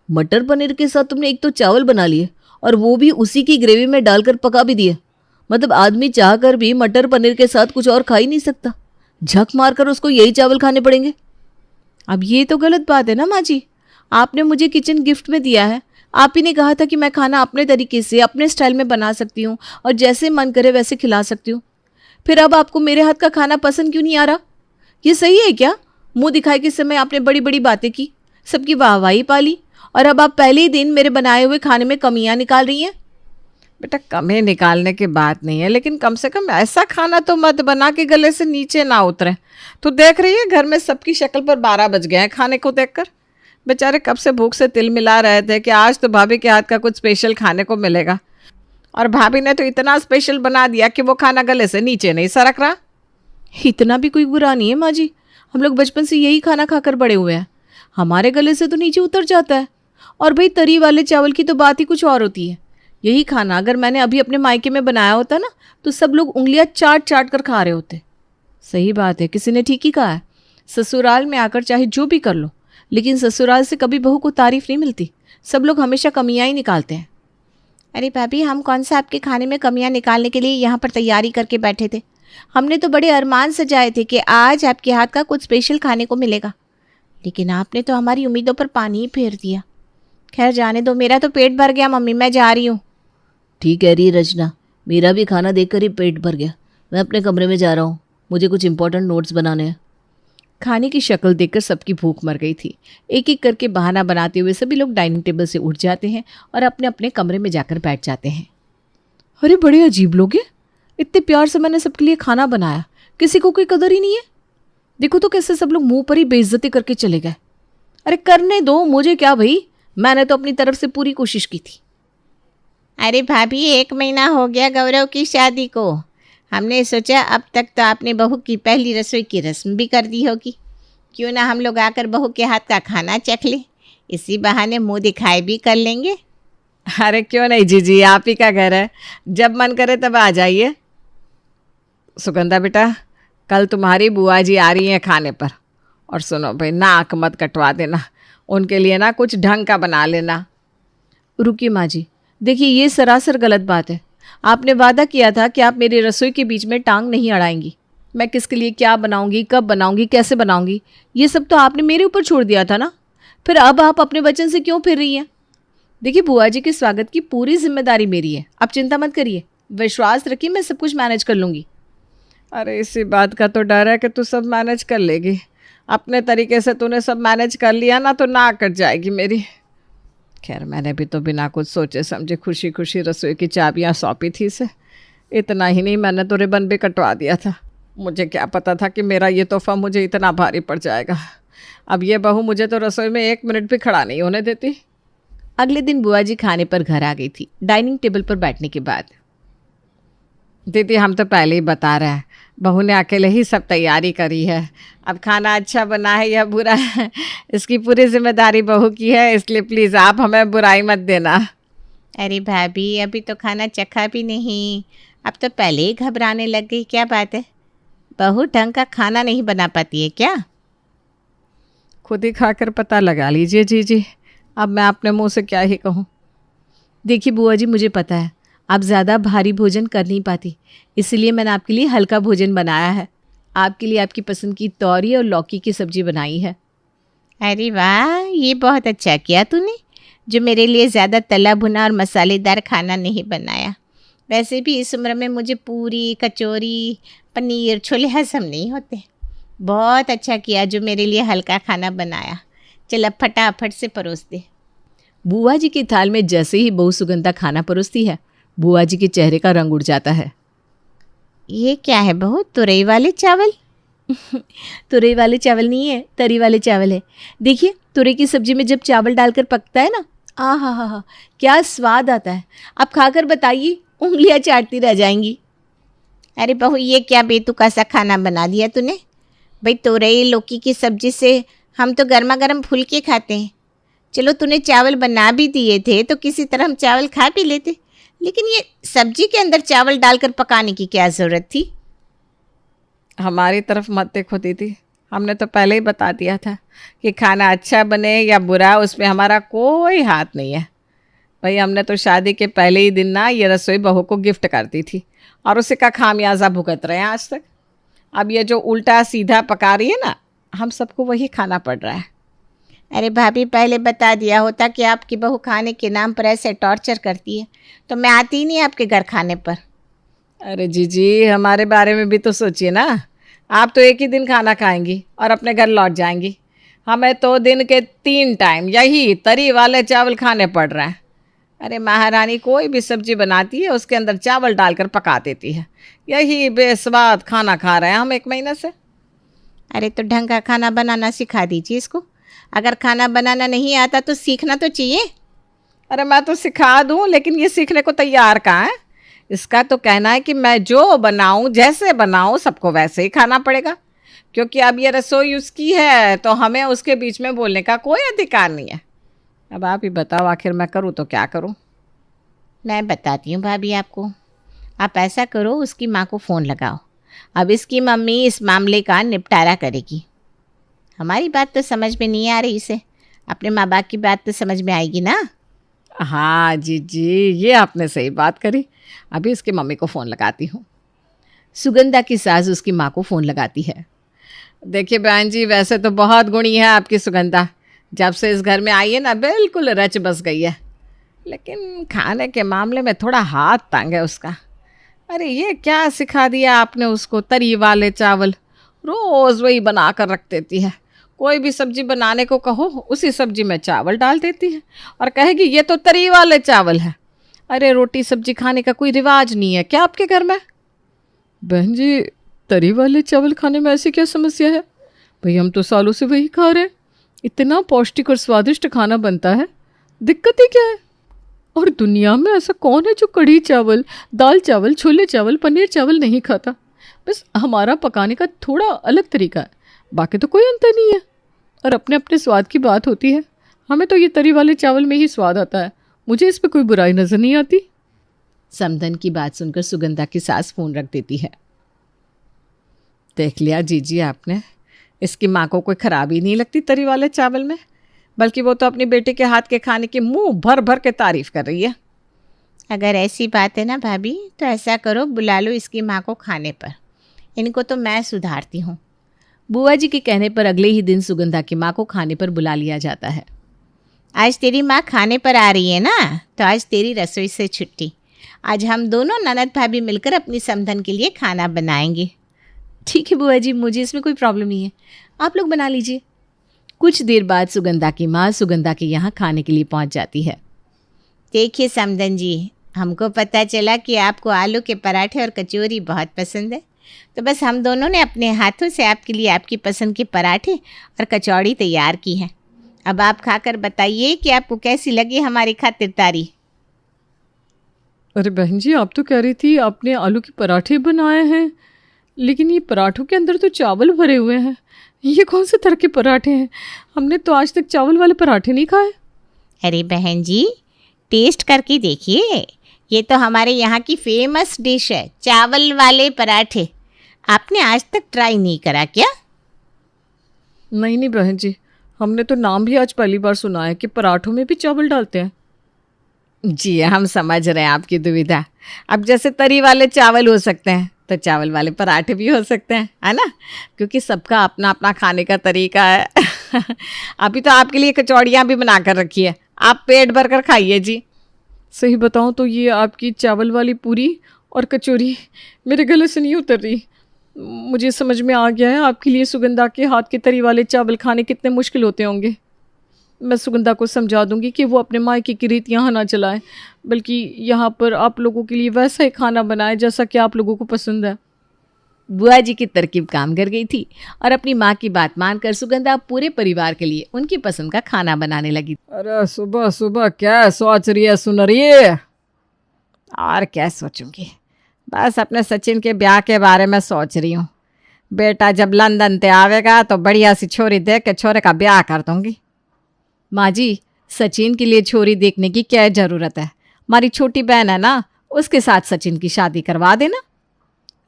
मटर पनीर के साथ तुमने एक तो चावल बना लिए और वो भी उसी की ग्रेवी में डालकर पका भी दिए। मतलब आदमी चाह कर भी मटर पनीर के साथ कुछ और खा ही नहीं सकता। झक मारकर उसको यही चावल खाने पड़ेंगे। अब ये तो गलत बात है ना माँ जी। आपने मुझे किचन गिफ्ट में दिया है। आप ही ने कहा था कि मैं खाना अपने तरीके से अपने स्टाइल में बना सकती हूँ और जैसे मन करे वैसे खिला सकती हूँ। फिर अब आपको मेरे हाथ का खाना पसंद क्यों नहीं आ रहा? ये सही है क्या? मुंह दिखाए के समय आपने बड़ी बड़ी बातें की, सबकी वाहवाही पाली और अब आप पहले ही दिन मेरे बनाए हुए खाने में कमियां निकाल रही हैं। बेटा कमी निकालने की बात नहीं है, लेकिन कम से कम ऐसा खाना तो मत बना कि गले से नीचे ना उतरे। तू देख रही है घर में सबकी शक्ल पर 12 बज गए हैं खाने को देखकर। बेचारे कब से भूख से तिल मिला रहे थे कि आज तो भाभी के हाथ का कुछ स्पेशल खाने को मिलेगा, और भाभी ने तो इतना स्पेशल बना दिया कि वो खाना गले से नीचे नहीं सरक रहा। इतना भी कोई बुरा नहीं है माँ जी, हम लोग बचपन से यही खाना खाकर बड़े हुए हैं, हमारे गले से तो नीचे उतर जाता है। और भाई तरी वाले चावल की तो बात ही कुछ और होती है। यही खाना अगर मैंने अभी अपने मायके में बनाया होता ना, तो सब लोग उंगलियां चाट चाट कर खा रहे होते। सही बात है, किसी ने ठीक ही कहा है, ससुराल में आकर चाहे जो भी कर लो, लेकिन ससुराल से कभी बहू को तारीफ नहीं मिलती। सब लोग हमेशा कमियां ही निकालते हैं। अरे भाभी, हम कौन सा आपके खाने में कमियां निकालने के लिए यहाँ पर तैयारी करके बैठे थे। हमने तो बड़े अरमान सजाए थे कि आज आपके हाथ का कुछ स्पेशल खाने को मिलेगा, लेकिन आपने तो हमारी उम्मीदों पर पानी ही फेर दिया। खैर जाने दो, मेरा तो पेट भर गया मम्मी, मैं जा रही हूँ। ठीक कह रही है रचना, मेरा भी खाना देखकर ही पेट भर गया। मैं अपने कमरे में जा रहा हूँ, मुझे कुछ इंपॉर्टेंट नोट्स बनाने हैं। खाने की शक्ल देखकर सबकी भूख मर गई थी। एक एक करके बहाना बनाते हुए सभी लोग डाइनिंग टेबल से उठ जाते हैं और अपने अपने कमरे में जाकर बैठ जाते हैं। अरे बड़े अजीब लोग हैं, इतने प्यार से मैंने सबके लिए खाना बनाया, किसी को कोई कदर ही नहीं है। देखो तो कैसे सब लोग मुंह पर ही बेइज्जती करके चले गए। अरे करने दो, मुझे क्या भाई, मैंने तो अपनी तरफ से पूरी कोशिश की थी। अरे भाभी, 1 महीना हो गया गौरव की शादी को। हमने सोचा अब तक तो आपने बहू की पहली रसोई की रस्म भी कर दी होगी, क्यों ना हम लोग आकर बहू के हाथ का खाना चख लें, इसी बहाने मुंह दिखाई भी कर लेंगे। अरे क्यों नहीं जीजी, आप ही का घर है, जब मन करे तब आ जाइए। सुगंधा बेटा, कल तुम्हारी बुआ जी आ रही हैं खाने पर, और सुनो भाई, नाक मत कटवा देना, उनके लिए ना कुछ ढंग का बना लेना। रुकिए माँ जी, देखिए ये सरासर गलत बात है। आपने वादा किया था कि आप मेरी रसोई के बीच में टांग नहीं अड़ाएंगी। मैं किसके लिए क्या बनाऊंगी, कब बनाऊंगी, कैसे बनाऊंगी, ये सब तो आपने मेरे ऊपर छोड़ दिया था ना। फिर अब आप अपने वचन से क्यों फिर रही हैं? देखिए बुआ जी के स्वागत की पूरी जिम्मेदारी मेरी है, आप चिंता मत करिए, विश्वास रखिए, मैं सब कुछ मैनेज कर लूँगी। अरे इसी बात का तो डर है कि तू सब मैनेज कर लेगी। अपने तरीके से तूने सब मैनेज कर लिया ना तो ना कट जाएगी मेरी। खैर मैंने भी तो बिना कुछ सोचे समझे खुशी खुशी रसोई की चाबियां सौंपी थी इसे। इतना ही नहीं, मैंने तो रिबन भी कटवा दिया था। मुझे क्या पता था कि मेरा ये तोहफा मुझे इतना भारी पड़ जाएगा। अब ये बहू मुझे तो रसोई में 1 मिनट भी खड़ा नहीं होने देती। अगले दिन बुआ जी खाने पर घर आ गई थी। डाइनिंग टेबल पर बैठने के बाद, दीदी हम तो पहले ही बता रहे हैं, बहू ने अकेले ही सब तैयारी करी है। अब खाना अच्छा बना है या बुरा है, इसकी पूरी जिम्मेदारी बहू की है, इसलिए प्लीज़ आप हमें बुराई मत देना। अरे भाभी, अभी तो खाना चखा भी नहीं, अब तो पहले ही घबराने लग गई। क्या बात है, बहू ढंग का खाना नहीं बना पाती है क्या? खुद ही खाकर पता लगा लीजिए जी। अब मैं अपने मुंह से क्या ही कहूँ। देखिए बुआ जी, मुझे पता है आप ज़्यादा भारी भोजन कर नहीं पाती, इसलिए मैंने आपके लिए हल्का भोजन बनाया है। आपके लिए आपकी पसंद की तौरी और लौकी की सब्जी बनाई है। अरे वाह, ये बहुत अच्छा किया तूने, जो मेरे लिए ज़्यादा तला भुना और मसालेदार खाना नहीं बनाया। वैसे भी इस उम्र में मुझे पूरी, कचौरी, पनीर, छोले हजम नहीं होते। बहुत अच्छा किया जो मेरे लिए हल्का खाना बनाया। चल अब फटाफट से परोस दे। बुआ जी की थाल में जैसे ही बहू सुगंधा खाना परोसती है, बुआ जी के चेहरे का रंग उड़ जाता है। ये क्या है बहू, तुरई वाले चावल? तुरई वाले चावल नहीं है, तरी वाले चावल है। देखिए तुरई की सब्जी में जब चावल डालकर पकता है ना, हा, क्या स्वाद आता है। आप खाकर बताइए, उंगलियां चाटती रह जाएंगी। अरे बहू, ये क्या बेतुका सा खाना बना दिया तूने। भाई तुरई लौकी की सब्जी से हम तो गर्मा गर्म फुलके खाते हैं। चलो तूने चावल बना भी दिए थे तो किसी तरह हम चावल खा भी लेते, लेकिन ये सब्जी के अंदर चावल डालकर पकाने की क्या ज़रूरत थी? हमारी तरफ मत देखो दीदी, हमने तो पहले ही बता दिया था कि खाना अच्छा बने या बुरा उसमें हमारा कोई हाथ नहीं है। भाई हमने तो शादी के पहले ही दिन ना ये रसोई बहू को गिफ्ट कर दी थी और उसी का खामियाजा भुगत रहे हैं आज तक। अब ये जो उल्टा सीधा पका रही है ना, हम सबको वही खाना पड़ रहा है। अरे भाभी, पहले बता दिया होता कि आपकी बहू खाने के नाम पर ऐसे टॉर्चर करती है तो मैं आती ही नहीं आपके घर खाने पर। अरे जीजी, हमारे बारे में भी तो सोचिए ना। आप तो एक ही दिन खाना खाएंगी और अपने घर लौट जाएंगी। हमें तो दिन के 3 टाइम यही तरी वाले चावल खाने पड़ रहे हैं। अरे महारानी कोई भी सब्जी बनाती है उसके अंदर चावल डालकर पका देती है। यही बेस्वाद खाना खा रहे हैं हम 1 महीने से। अरे तो ढंग का खाना बनाना सिखा दीजिए इसको। अगर खाना बनाना नहीं आता तो सीखना तो चाहिए। अरे मैं तो सिखा दूं, लेकिन ये सीखने को तैयार कहाँ है। इसका तो कहना है कि मैं जो बनाऊं, जैसे बनाऊं, सबको वैसे ही खाना पड़ेगा, क्योंकि अब ये रसोई उसकी है, तो हमें उसके बीच में बोलने का कोई अधिकार नहीं है। अब आप ही बताओ, आखिर मैं करूं तो क्या करूं। मैं बताती हूँ भाभी आपको। आप ऐसा करो, उसकी माँ को फ़ोन लगाओ। अब इसकी मम्मी इस मामले का निपटारा करेगी। हमारी बात तो समझ में नहीं आ रही इसे, अपने माँ बाप की बात तो समझ में आएगी ना। हाँ जी, ये आपने सही बात करी। अभी इसकी मम्मी को फ़ोन लगाती हूँ। सुगंधा की सास उसकी माँ को फ़ोन लगाती है। देखिए बहन जी, वैसे तो बहुत गुणी है आपकी सुगंधा। जब से इस घर में आई है ना, बिल्कुल रच बस गई है, लेकिन खाने के मामले में थोड़ा हाथ तंग है उसका। अरे ये क्या सिखा दिया आपने उसको, तरी वाले चावल रोज़ वही बना कर रख देती है। कोई भी सब्जी बनाने को कहो, उसी सब्जी में चावल डाल देती है और कहेगी ये तो तरी वाले चावल है। अरे रोटी सब्जी खाने का कोई रिवाज नहीं है क्या आपके घर में? बहन जी, तरी वाले चावल खाने में ऐसी क्या समस्या है? भाई हम तो सालों से वही खा रहे हैं। इतना पौष्टिक और स्वादिष्ट खाना बनता है, दिक्कत ही क्या है? और दुनिया में ऐसा कौन है जो कढ़ी चावल, दाल चावल, छोले चावल, पनीर चावल नहीं खाता? बस हमारा पकाने का थोड़ा अलग तरीका है, बाकी तो कोई अंतर नहीं है। और अपने अपने स्वाद की बात होती है। हमें तो ये तरी वाले चावल में ही स्वाद आता है, मुझे इस पर कोई बुराई नज़र नहीं आती। समधन की बात सुनकर सुगंधा की सास फ़ोन रख देती है। देख लिया जीजी आपने, इसकी माँ को कोई खराबी नहीं लगती तरी वाले चावल में, बल्कि वो तो अपनी बेटी के हाथ के खाने की मुंह भर भर के तारीफ कर रही है। अगर ऐसी बात है ना भाभी, तो ऐसा करो, बुला लो इसकी माँ को खाने पर। इनको तो मैं सुधारती हूँ। बुआ जी के कहने पर अगले ही दिन सुगंधा की माँ को खाने पर बुला लिया जाता है। आज तेरी माँ खाने पर आ रही है ना, तो आज तेरी रसोई से छुट्टी। आज हम दोनों ननद भाभी मिलकर अपनी समधन के लिए खाना बनाएंगे। ठीक है बुआ जी, मुझे इसमें कोई प्रॉब्लम नहीं है, आप लोग बना लीजिए। कुछ देर बाद सुगंधा की माँ सुगंधा के यहाँ खाने के लिए पहुँच जाती है। देखिए समधन जी, हमको पता चला कि आपको आलू के पराठे और कचौरी बहुत पसंद है, तो बस हम दोनों ने अपने हाथों से आपके लिए आपकी पसंद के पराठे और कचौड़ी तैयार की है। अब आप खाकर बताइए कि आपको कैसी लगी हमारी खातिरदारी। अरे बहन जी, आप तो कह रही थी आपने आलू के पराठे बनाए हैं, लेकिन ये पराठों के अंदर तो चावल भरे हुए हैं। ये कौन से तरह के पराठे हैं? हमने तो आज तक चावल वाले पराठे नहीं खाए। अरे बहन जी, टेस्ट करके देखिए, ये तो हमारे यहाँ की फेमस डिश है, चावल वाले पराठे। आपने आज तक ट्राई नहीं करा क्या? नहीं बहन जी, हमने तो नाम भी आज पहली बार सुना है कि पराठों में भी चावल डालते हैं। जी हम समझ रहे हैं आपकी दुविधा। अब जैसे तरी वाले चावल हो सकते हैं, तो चावल वाले पराठे भी हो सकते हैं, है ना? क्योंकि सबका अपना अपना खाने का तरीका है। अभी तो आपके लिए कचौड़ियाँ भी बना कर रखी है, आप पेट भर कर खाइए जी। सही बताऊं तो ये आपकी चावल वाली पूरी और कचौरी मेरे गले से नहीं उतर रही। मुझे समझ में आ गया है आपके लिए सुगंधा के हाथ के तरी वाले चावल खाने कितने मुश्किल होते होंगे। मैं सुगंधा को समझा दूंगी कि वो अपने मायके की रीत यहाँ ना चलाए, बल्कि यहाँ पर आप लोगों के लिए वैसा ही खाना बनाए जैसा कि आप लोगों को पसंद है। बुआ जी की तरकीब काम कर गई थी और अपनी माँ की बात मानकर सुगंधा पूरे परिवार के लिए उनकी पसंद का खाना बनाने लगी। अरे सुबह सुबह क्या सोच रही है सुनरी? और क्या सोचूंगी, बस अपने सचिन के ब्याह के बारे में सोच रही हूँ। बेटा जब लंदन से आवेगा तो बढ़िया सी छोरी देख के छोरे का ब्याह कर दूंगी। माँ जी, सचिन के लिए छोरी देखने की क्या ज़रूरत है? हमारी छोटी बहन है ना, उसके साथ सचिन की शादी करवा देना।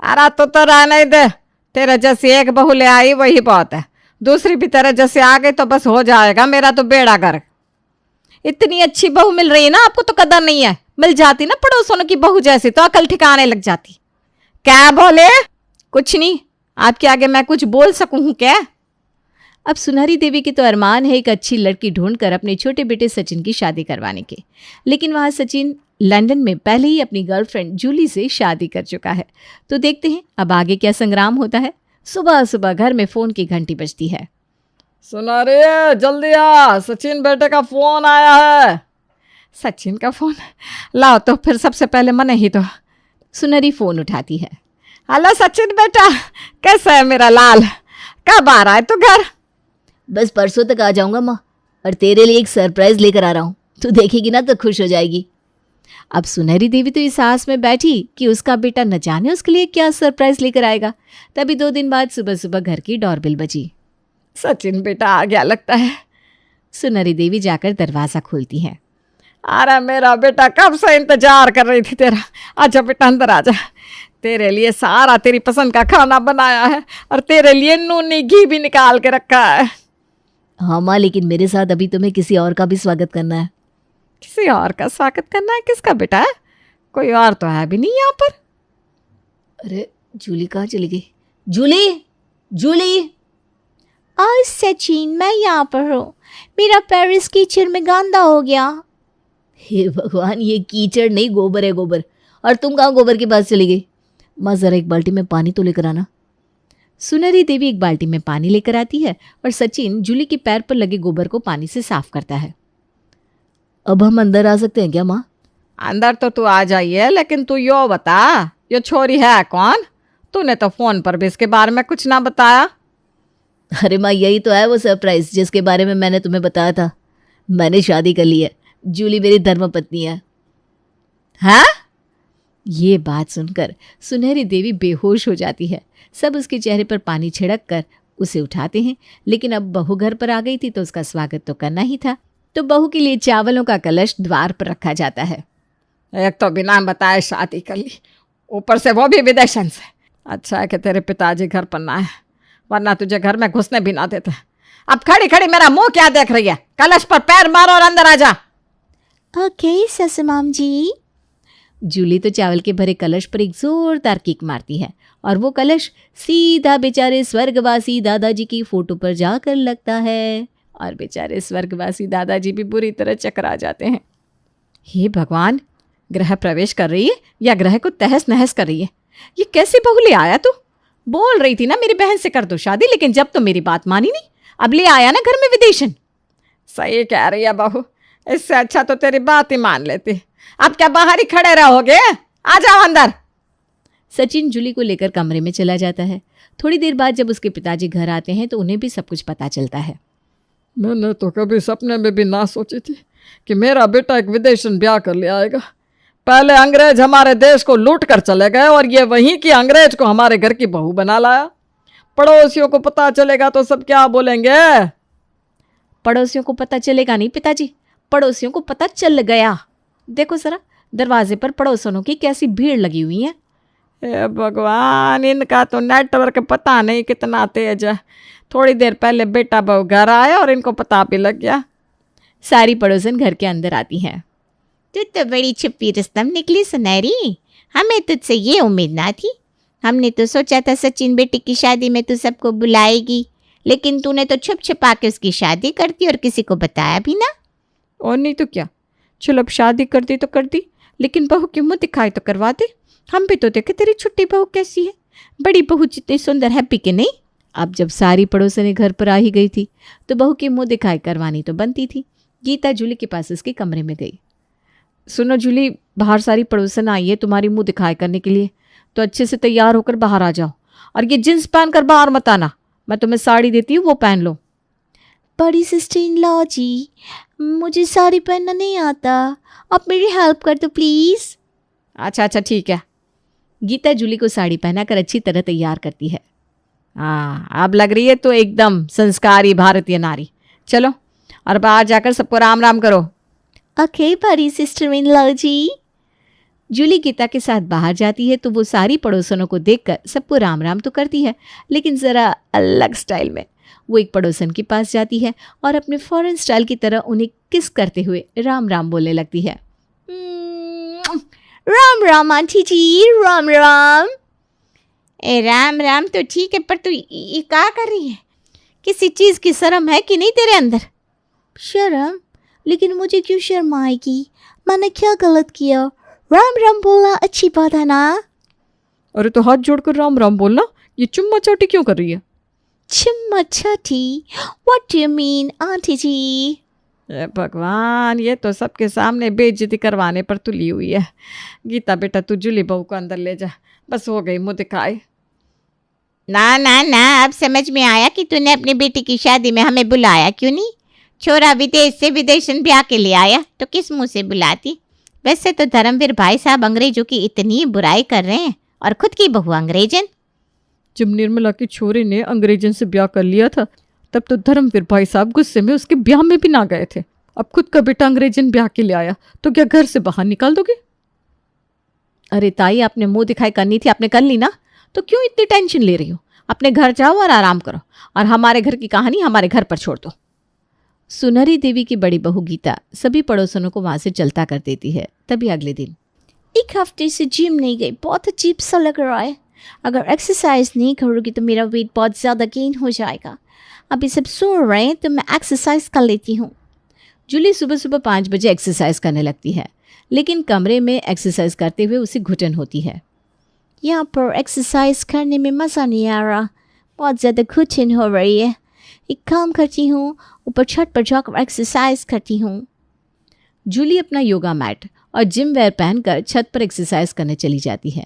अरे तो रहने दे, तेरे जैसी एक बहू ले आई वही बहुत है, दूसरी भी तेरे जैसे आ गई तो बस हो जाएगा मेरा तो बेड़ा गर्क। इतनी अच्छी बहू मिल रही है ना, आपको तो कदर नहीं है। मिल जाती ना पड़ोसों की बहू जैसी तो अकल ठिकाने लग जाती। क्या बोले? कुछ नहीं, आपके आगे मैं कुछ बोल सकूं क्या? अब सुनहरी देवी की तो अरमान है एक अच्छी लड़की ढूंढकर अपने छोटे बेटे सचिन की शादी करवाने के, लेकिन वहां सचिन लंदन में पहले ही अपनी गर्लफ्रेंड जूली से शादी कर चुका है। तो देखते हैं अब आगे क्या संग्राम होता है। सुबह सुबह घर में फोन की घंटी बजती है। सुना रे, जल्दी आ, सचिन बेटे का फोन आया है। सचिन का फोन। लाओ तो फिर सबसे पहले मने ही तो। सुनहरी फोन उठाती है। हेलो सचिन बेटा, कैसा है मेरा लाल? कब आ रहा है तू घर? बस परसों तक आ जाऊंगा माँ, और तेरे लिए एक सरप्राइज लेकर आ रहा हूँ। तू देखेगी ना तो खुश हो जाएगी। अब सुनहरी देवी तो इस आस में बैठी कि उसका बेटा न जाने उसके लिए क्या सरप्राइज लेकर आएगा। तभी 2 दिन बाद सुबह सुबह घर की डोरबेल बजी। सचिन बेटा आ गया लगता है। सुनहरी देवी जाकर दरवाजा खोलती है। अरे मेरा बेटा, कब से इंतजार कर रही थी तेरा। आजा बेटा अंदर आजा, तेरे लिए सारा तेरी पसंद का खाना बनाया है और तेरे लिए नूनी घी भी निकाल के रखा है। हाँ माँ, लेकिन मेरे साथ अभी तुम्हें किसी और का भी स्वागत करना है। किसी और का स्वागत करना है? किसका बेटा है? कोई और तो है भी नहीं यहाँ पर। अरे जूली कहाँ चली गई? जूली, जूली। आज सचिन, मैं यहाँ पर हूँ। मेरा पैर इस कीचड़ में गंदा हो गया। हे भगवान, ये कीचड़ नहीं गोबर है, गोबर। और तुम कहाँ गोबर के पास चली गई? माँ जरा एक बाल्टी में पानी तो लेकर आना। सुनहरी देवी एक बाल्टी में पानी लेकर आती है और सचिन जूली के पैर पर लगे गोबर को पानी से साफ करता है। अब हम अंदर आ सकते हैं क्या माँ? अंदर तो तू आ जाइए, लेकिन तू यो बता, ये छोरी है कौन? तूने तो फोन पर भी इसके बारे में कुछ ना बताया। अरे माँ, यही तो है वो सरप्राइज जिसके बारे में मैंने तुम्हें बताया था। मैंने शादी कर ली है। जूली मेरी धर्मपत्नी है। हैं? ये बात सुनकर सुनहरी देवी बेहोश हो जाती है। सब उसके चेहरे पर पानी छिड़क कर उसे उठाते हैं, लेकिन अब बहू घर पर आ गई थी तो उसका स्वागत तो करना ही था। तो बहू के लिए चावलों का कलश द्वार पर रखा जाता है। एक तो बिना बताए शादी कर ली, ऊपर से वो भी विदेशन से। अच्छा है कि तेरे पिताजी घर पर ना है, वरना तुझे घर में घुसने भी ना देते। अब खड़ी खड़ी मेरा मुंह क्या देख रही है? कलश पर पैर मारो और अंदर आ जा। ओके ससुमाम जी। जूली तो चावल के भरे कलश पर एक जोरदार किक मारती है और वो कलश सीधा बेचारे स्वर्गवासी दादाजी की फोटो पर जाकर लगता है और बेचारे स्वर्गवासी दादाजी भी बुरी तरह चकरा जाते हैं। हे भगवान, ग्रह प्रवेश कर रही है या ग्रह को तहस नहस कर रही है? ये कैसी बहू ले आया तू? बोल रही थी ना मेरी बहन से कर दो शादी, लेकिन जब तो मेरी बात मानी नहीं, अब ले आया ना घर में विदेशन। सही कह रही है बहू, इससे अच्छा तो तेरी बात ही मान लेती। अब क्या बाहर ही खड़े रहोगे? आ जाओ अंदर। सचिन जूली को लेकर कमरे में चला जाता है। थोड़ी देर बाद जब उसके पिताजी घर आते हैं तो उन्हें भी सब कुछ पता चलता है। मैंने तो कभी सपने में भी ना सोची थी कि मेरा बेटा एक विदेशन ब्याह कर ले आएगा। पहले अंग्रेज हमारे देश को लूट कर चले गए और ये वहीं की अंग्रेज को हमारे घर की बहू बना लाया। पड़ोसियों को पता चलेगा तो सब क्या बोलेंगे? पड़ोसियों को पता चलेगा नहीं पिताजी, पड़ोसियों को पता चल गया। देखो जरा दरवाजे पर पड़ोसनों की कैसी भीड़ लगी हुई है। हे भगवान, इनका तो नेटवर्क पता नहीं कितना तेज है। थोड़ी देर पहले बेटा बहू घर आया और इनको पता भी लग गया। सारी पड़ोसन घर के अंदर आती हैं। तू तो बड़ी छुपी रुस्तम निकली सुनहरी, हमें तुझसे ये उम्मीद ना थी। हमने तो सोचा था सचिन बेटी की शादी में तू सबको बुलाएगी, लेकिन तूने तो छुप छुपा के उसकी शादी कर दी और किसी को बताया भी ना। और नहीं तो क्या, चलो अब शादी कर दी तो कर दी, लेकिन बहू की मुँह दिखाई तो करवा दे। हम भी तो देखे तेरी छुट्टी बहू कैसी है, बड़ी बहू जितनी सुंदर है भी कि नहीं। अब जब सारी पड़ोसनें घर पर आ ही गई थी तो बहू की मुंह दिखाई करवानी तो बनती थी। गीता जूली के पास उसके कमरे में गई। सुनो जूली, बाहर सारी पड़ोसन आई है तुम्हारी मुंह दिखाई करने के लिए, तो अच्छे से तैयार होकर बाहर आ जाओ और ये जींस पहनकर बाहर मत आना। मैं तुम्हें साड़ी देती हूँ, वो पहन लो। बड़ी सिस्टर इन लॉ जी, मुझे साड़ी पहनना नहीं आता, आप मेरी हेल्प कर दो प्लीज। अच्छा अच्छा ठीक है। गीता जूली को साड़ी पहनाकर अच्छी तरह तैयार करती है। हाँ, अब लग रही है तो एकदम संस्कारी भारतीय नारी। चलो और बाहर जाकर सबको राम राम करो। ओके बड़ी सिस्टर इन लॉ जी। जूली गीता के साथ बाहर जाती है तो वो सारी पड़ोसनों को देखकर सबको राम राम तो करती है, लेकिन ज़रा अलग स्टाइल में। वो एक पड़ोसन के पास जाती है और अपने फॉरेन स्टाइल की तरह उन्हें किस करते हुए राम राम बोलने लगती है। राम राम आंटी जी, राम राम। ए राम राम तो ठीक है, पर तू ये क्या कर रही है? किसी चीज की शर्म है कि नहीं तेरे अंदर? शर्म? लेकिन मुझे क्यों शर्म आएगी? मैंने क्या गलत किया? राम राम बोलना अच्छी बात है ना। अरे तो हाथ जोड़कर राम राम बोलना, ये चुम्मा चाटी क्यों कर रही है? चुम्मा चाटी? What do you mean aunty ji? हे भगवान, ये तो सबके सामने बेइज्जती करवाने पर तुली हुई है। गीता बेटा, तू जूली बहू को अंदर ले जा, बस हो गई मुँह दिखाई। ना ना ना, अब समझ में आया कि तूने अपनी बेटी की शादी में हमें बुलाया क्यों नहीं। छोरा विदेश से विदेशन ब्याह के लिए आया तो किस मुंह से बुलाती। वैसे तो धर्मवीर भाई साहब अंग्रेजों की इतनी बुराई कर रहे हैं और खुद की बहू अंग्रेजन। जब निर्मला की छोरी ने अंग्रेजन से ब्याह कर लिया था तब तो धर्मवीर भाई साहब गुस्से में उसके ब्याह में भी ना गए थे। अब खुद का बेटा अंग्रेजन ब्याह के लिए आया तो क्या घर से बाहर निकाल दोगे? अरे ताई, आपने मुंह दिखाई करनी थी, आपने कर ली ना, तो क्यों इतनी टेंशन ले रही हो? अपने घर जाओ और आराम करो और हमारे घर की कहानी हमारे घर पर छोड़ दो। सुनहरी देवी की बड़ी बहू गीता सभी पड़ोसनों को वहां से चलता कर देती है। तभी अगले दिन, 1 हफ्ते से जिम नहीं गई, बहुत अजीब सा लग रहा है। अगर एक्सरसाइज नहीं करूँगी तो मेरा वेट बहुत ज़्यादा गेन हो जाएगा। अभी सब सो रहे हैं तो मैं एक्सरसाइज कर लेती हूँ। जूली सुबह सुबह 5 बजे एक्सरसाइज करने लगती है, लेकिन कमरे में एक्सरसाइज करते हुए उसे घुटन होती है। यहाँ पर एक्सरसाइज करने में मज़ा नहीं आ रहा, बहुत ज़्यादा घुटन हो रही है। एक काम करती हूँ, ऊपर छत पर जाकर एक्सरसाइज करती हूँ। जूली अपना योगा मैट और जिम वेयर पहनकर छत पर एक्सरसाइज करने चली जाती है।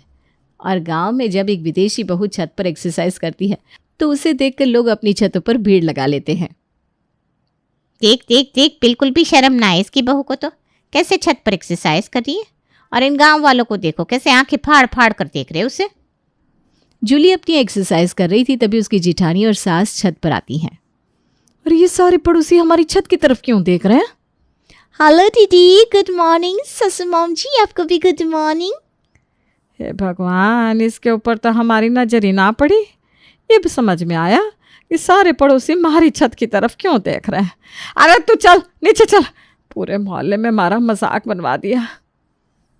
और गांव में जब एक विदेशी बहू छत पर एक्सरसाइज करती है तो उसे देखकर लोग अपनी छतों पर भीड़ लगा लेते हैं। देख देख देख, बिल्कुल भी शर्म ना है इसकी बहू को तो। कैसे छत पर एक्सरसाइज कर रही है, और इन गांव वालों को देखो कैसे आंखें फाड़ फाड़ कर देख रहे उसे। जूली अपनी एक्सरसाइज कर रही थी, तभी उसकी जिठानी और सास छत पर आती हैं। और ये सारे पड़ोसी हमारी छत की तरफ क्यों देख रहे हैं? हेलो दीदी, गुड मॉर्निंग। ससु मॉम जी, आपको भी गुड मॉर्निंग। हे भगवान, इसके ऊपर तो हमारी नजर ही ना पड़ी। ये भी समझ में आया कि सारे पड़ोसी हमारी छत की तरफ क्यों देख रहे हैं। अरे तू चल नीचे चल, पूरे मोहल्ले में हमारा मजाक बनवा दिया।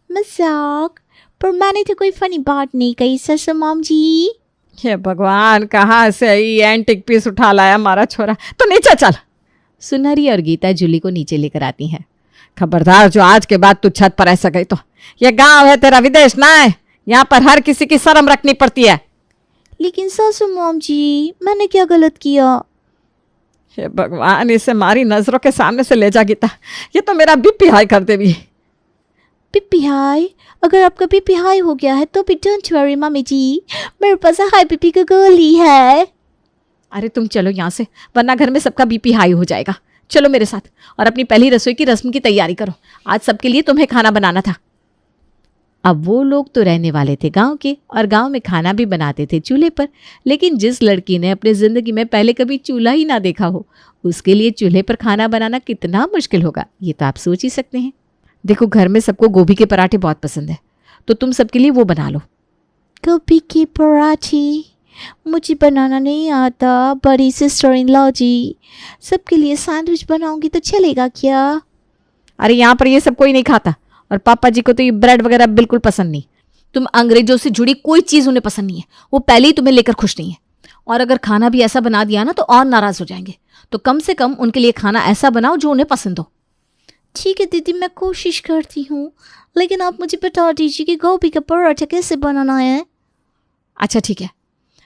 मजाक? पर मैंने तो कोई फनी बात नहीं कही ससु मॉम जी। हे भगवान, कहाँ से ये एंटिक पीस उठा लाया हमारा छोरा। तो नीचे चल। सुनहरी और गीता जूली को नीचे लेकर आती हैं। खबरदार, जो आज के बाद तू छत पर ऐसा गई तो ये गांव है तेरा, विदेश ना है। यहाँ पर हर किसी की शर्म रखनी पड़ती है। लेकिन ससु मॉम जी, मैंने क्या गलत किया? हे भगवान, इसे हमारी नजरों के सामने से ले जा गीता, ये तो मेरा बीपी हाई कर देगी। BP high? अगर आपका बीपी हाई हो गया है तो भी डोंट वरी मम्मी जी, मेरे पास हाई बीपी की गोली है। अरे तुम चलो यहाँ से, वरना घर में सबका बीपी हाई हो जाएगा। चलो मेरे साथ और अपनी पहली रसोई की रस्म की तैयारी करो। आज सबके लिए तुम्हें खाना बनाना था। अब वो लोग तो रहने वाले थे गांव के और गांव में खाना भी बनाते थे चूल्हे पर, लेकिन जिस लड़की ने अपनी जिंदगी में पहले कभी चूल्हा ही ना देखा हो, उसके लिए चूल्हे पर खाना बनाना कितना मुश्किल होगा, ये तो आप सोच ही सकते हैं। देखो, घर में सबको गोभी के पराठे बहुत पसंद है, तो तुम सबके लिए वो बना लो। गोभी के पराठे? मुझे बनाना नहीं आता बड़ी सिस्टर इन लॉ जी। सबके लिए सैंडविच बनाऊंगी तो चलेगा क्या? अरे यहाँ पर ये सब कोई नहीं खाता, और पापा जी को तो ये ब्रेड वगैरह बिल्कुल पसंद नहीं। तुम अंग्रेजों से जुड़ी कोई चीज़ उन्हें पसंद नहीं है, वो पहले ही तुम्हें लेकर खुश नहीं है। और अगर खाना भी ऐसा बना दिया ना तो और नाराज़ हो जाएंगे। तो कम से कम उनके लिए खाना ऐसा बनाओ जो उन्हें पसंद हो। ठीक है दीदी, मैं कोशिश करती हूँ, लेकिन आप मुझे बता दीजिए कि गोभी का पराठा कैसे बनाना है। अच्छा ठीक है।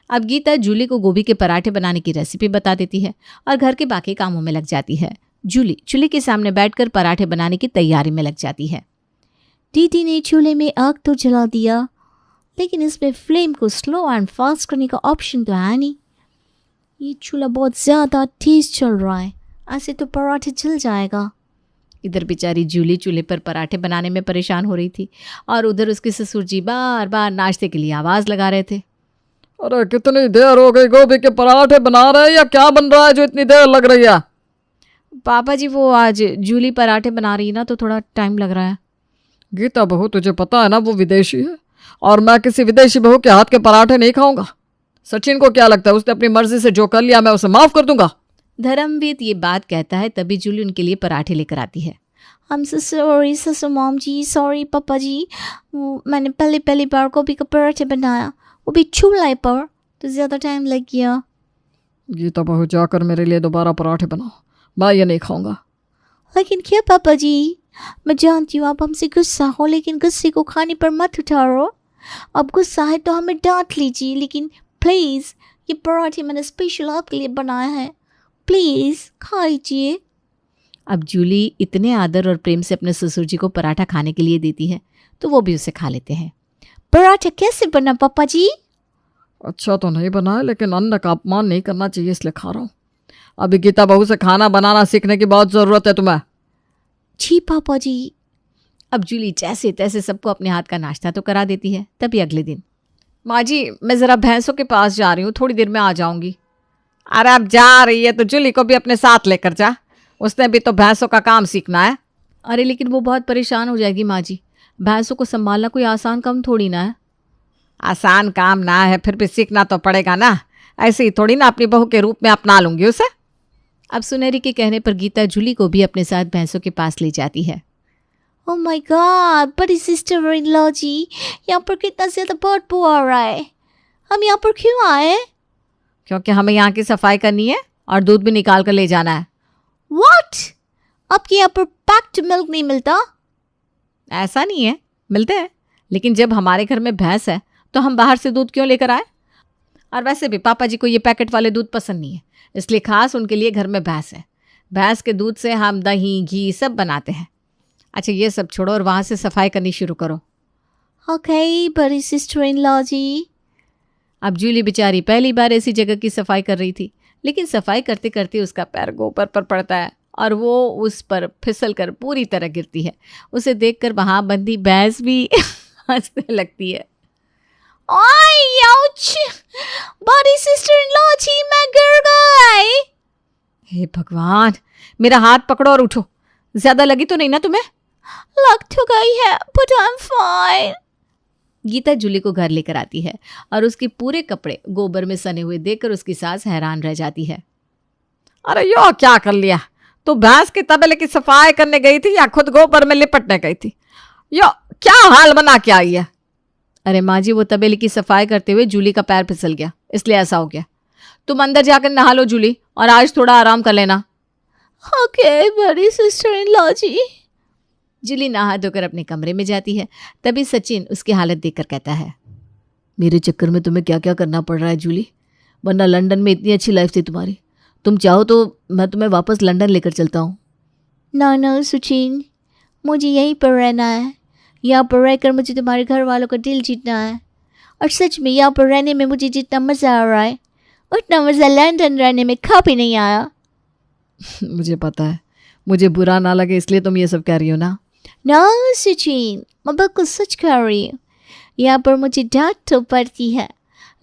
अब गीता जूली को गोभी के पराठे बनाने की रेसिपी बता देती है और घर के बाकी कामों में लग जाती है। जूली चूल्हे के सामने बैठकर पराठे बनाने की तैयारी में लग जाती है। दीदी ने चूल्हे में आग तो जला दिया, लेकिन इसमें फ्लेम को स्लो एंड फास्ट करने का ऑप्शन तो है नहीं। ये चूल्हा बहुत ज़्यादा तेज चल रहा है, ऐसे तो पराठे जल जाएगा। इधर बेचारी जूली चूल्हे पर पराठे बनाने में परेशान हो रही थी और उधर उसके ससुर जी बार बार नाश्ते के लिए आवाज़ लगा रहे थे। अरे कितनी देर हो गई, गोभी के पराठे बना रहे हैं या क्या बन रहा है जो इतनी देर लग रही है? पापा जी, वो आज जूली पराठे बना रही है ना, तो थोड़ा टाइम लग रहा है। गीता बहू, तुझे पता है ना वो विदेशी है, और मैं किसी विदेशी बहू के हाथ के पराठे नहीं खाऊंगा। सचिन को क्या लगता है, उसने अपनी मर्जी से जो कर लिया मैं उसे माफ कर दूंगा। धर्मवीर ये बात कहता है, तभी जूली उनके लिए पराठे लेकर आती है। I'm so sorry ससु मॉम जी, सॉरी पापा जी। मैंने पहली बार गोभी का पराठे बनाया, वो भी चूल्हे पर, तो ज़्यादा टाइम लग गया। गीता बहू, जाकर मेरे लिए दोबारा पराठे बनाओ, मैं ये नहीं खाऊंगा। लेकिन क्या पापा जी, मैं जानती हूँ आप हमसे गुस्सा हो, लेकिन गुस्से को खाने पर मत उतारो। अब गुस्सा है तो हमें डांट लीजिए, लेकिन प्लीज़ ये पराठे मैंने स्पेशल आपके लिए बनाया है, प्लीज़ खा लीजिए। अब जूली इतने आदर और प्रेम से अपने ससुर जी को पराठा खाने के लिए देती है तो वो भी उसे खा लेते हैं। पराठा कैसे बना पापा जी? अच्छा तो नहीं बना है, लेकिन अन्न का अपमान नहीं करना चाहिए इसलिए खा रहा हूँ। अभी गीता बहू से खाना बनाना सीखने की बहुत ज़रूरत है तुम्हें। जी पापा जी। अब जूली जैसे तैसे सबको अपने हाथ का नाश्ता तो करा देती है। तभी अगले दिन, माँ जी मैं ज़रा भैंसों के पास जा रही हूँ, थोड़ी देर में आ जाऊंगी। अरे अब जा रही है तो जूली को भी अपने साथ लेकर जा, उसने भी तो भैंसों का काम सीखना है। अरे लेकिन वो बहुत परेशान हो जाएगी माँ जी, भैंसों को संभालना कोई आसान काम थोड़ी ना है। आसान काम ना है फिर भी सीखना तो पड़ेगा ना, ऐसे ही थोड़ी ना अपनी बहू के रूप में अपना लूंगी उसे। अब सुनहरी के कहने पर गीता जूली को भी अपने साथ भैंसों के पास ले जाती है। ओह माय गॉड, बड़ी सिस्टर इन लॉ जी, यहाँ पर कितना ज्यादा बदबू आ रहा है। हम यहाँ पर क्यों आए? क्योंकि हमें यहाँ की सफाई करनी है और दूध भी निकाल कर ले जाना है। व्हाट? आपके यहाँ पर पैक्ड मिल्क नहीं मिलता? ऐसा नहीं है, मिलते हैं, लेकिन जब हमारे घर में भैंस है तो हम बाहर से दूध क्यों लेकर आए? और वैसे भी पापा जी को ये पैकेट वाले दूध पसंद नहीं है, इसलिए खास उनके लिए घर में भैंस है। भैंस के दूध से हम दही घी सब बनाते हैं। अच्छा ये सब छोड़ो और वहाँ से सफाई करनी शुरू करो। ओके बड़ी सिस्टर इन लॉ जी। अब जूली बेचारी पहली बार ऐसी जगह की सफाई कर रही थी, लेकिन सफाई करते करते उसका पैर गोबर पर पड़ता है और वो उस पर फिसल कर पूरी तरह गिरती है। उसे देखकर वहाँ बंदी भैंस भी हंसने लगती है। ओए आउच, बड़ी सिस्टर इन लॉ जी मैं गिर गई। हे भगवान, मेरा हाथ पकड़ो और उठो। ज्यादा लगी तो नहीं ना तुम्हें? लग तो गई है but I am fine. Geeta Julie को घर लेकर आती है और उसके पूरे कपड़े गोबर में सने हुए देखकर उसकी सास हैरान रह जाती है। अरे यो क्या कर लिया? तो भैंस के तबेले की सफाई करने गई थी या खुद गोबर में लिपटने गई थी? यो क्या हाल बना के आई है? अरे माँ जी वो तबेले की सफाई करते हुए जूली का पैर फिसल गया, इसलिए ऐसा हो गया। तुम अंदर जाकर नहा लो जूली, और आज थोड़ा आराम कर लेना। ओके बड़ी सिस्टर इन लॉ जी। जूली नहा धोकर अपने कमरे में जाती है। तभी सचिन उसकी हालत देखकर कहता है, मेरे चक्कर में तुम्हें क्या क्या करना पड़ रहा है जूली, वरना लंदन में इतनी अच्छी लाइफ थी तुम्हारी। तुम चाहो तो मैं तुम्हें वापस लंदन लेकर चलता हूँ। नो सचिन, मुझे यहीं पर रहना है। यहाँ पर रहकर मुझे तुम्हारे घर वालों का दिल जीतना है। और सच में यहाँ पर रहने में मुझे जितना मज़ा आ रहा है उतना मज़ा लंदन रहने में कभी नहीं आया। मुझे पता है, मुझे बुरा ना लगे इसलिए तुम ये सब कह रही हो ना। नो सचिन, मैं बिल्कुल सच कह रही हूँ। यहाँ पर मुझे डांट तो पड़ती है,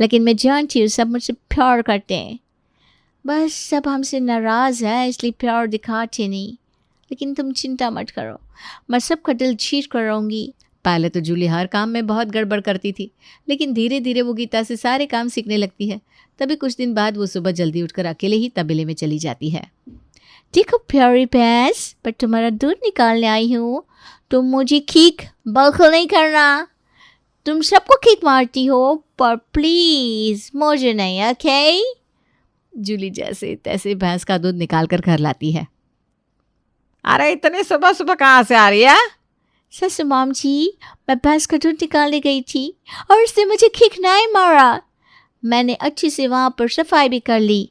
लेकिन मैं जानती हूँ सब मुझसे प्यार करते हैं। बस सब हमसे नाराज़ है इसलिए प्यार दिखाते नहीं। लेकिन तुम चिंता मत करो, मैं सबका दिल जीत कर रहूँगी। पहले तो जूली हर काम में बहुत गड़बड़ करती थी, लेकिन धीरे धीरे वो गीता से सारे काम सीखने लगती है। तभी कुछ दिन बाद वो सुबह जल्दी उठकर अकेले ही तबेले में चली जाती है। देखो प्यारी भैंस, पर तुम्हारा दूध निकालने आई हूँ। तुम मुझे किक बिल्कुल नहीं करना। तुम सबको किक मारती हो पर प्लीज मुझे नहीं, ओके? जूली जैसे तैसे भैंस का दूध निकाल कर घर लाती है। अरे इतने सुबह सुबह कहाँ से आ रही है? ससु माम जी, मैं भैंस का दूध निकालने गई थी और उसने मुझे किक नहीं मारा। मैंने अच्छी से वहाँ पर सफाई भी कर ली।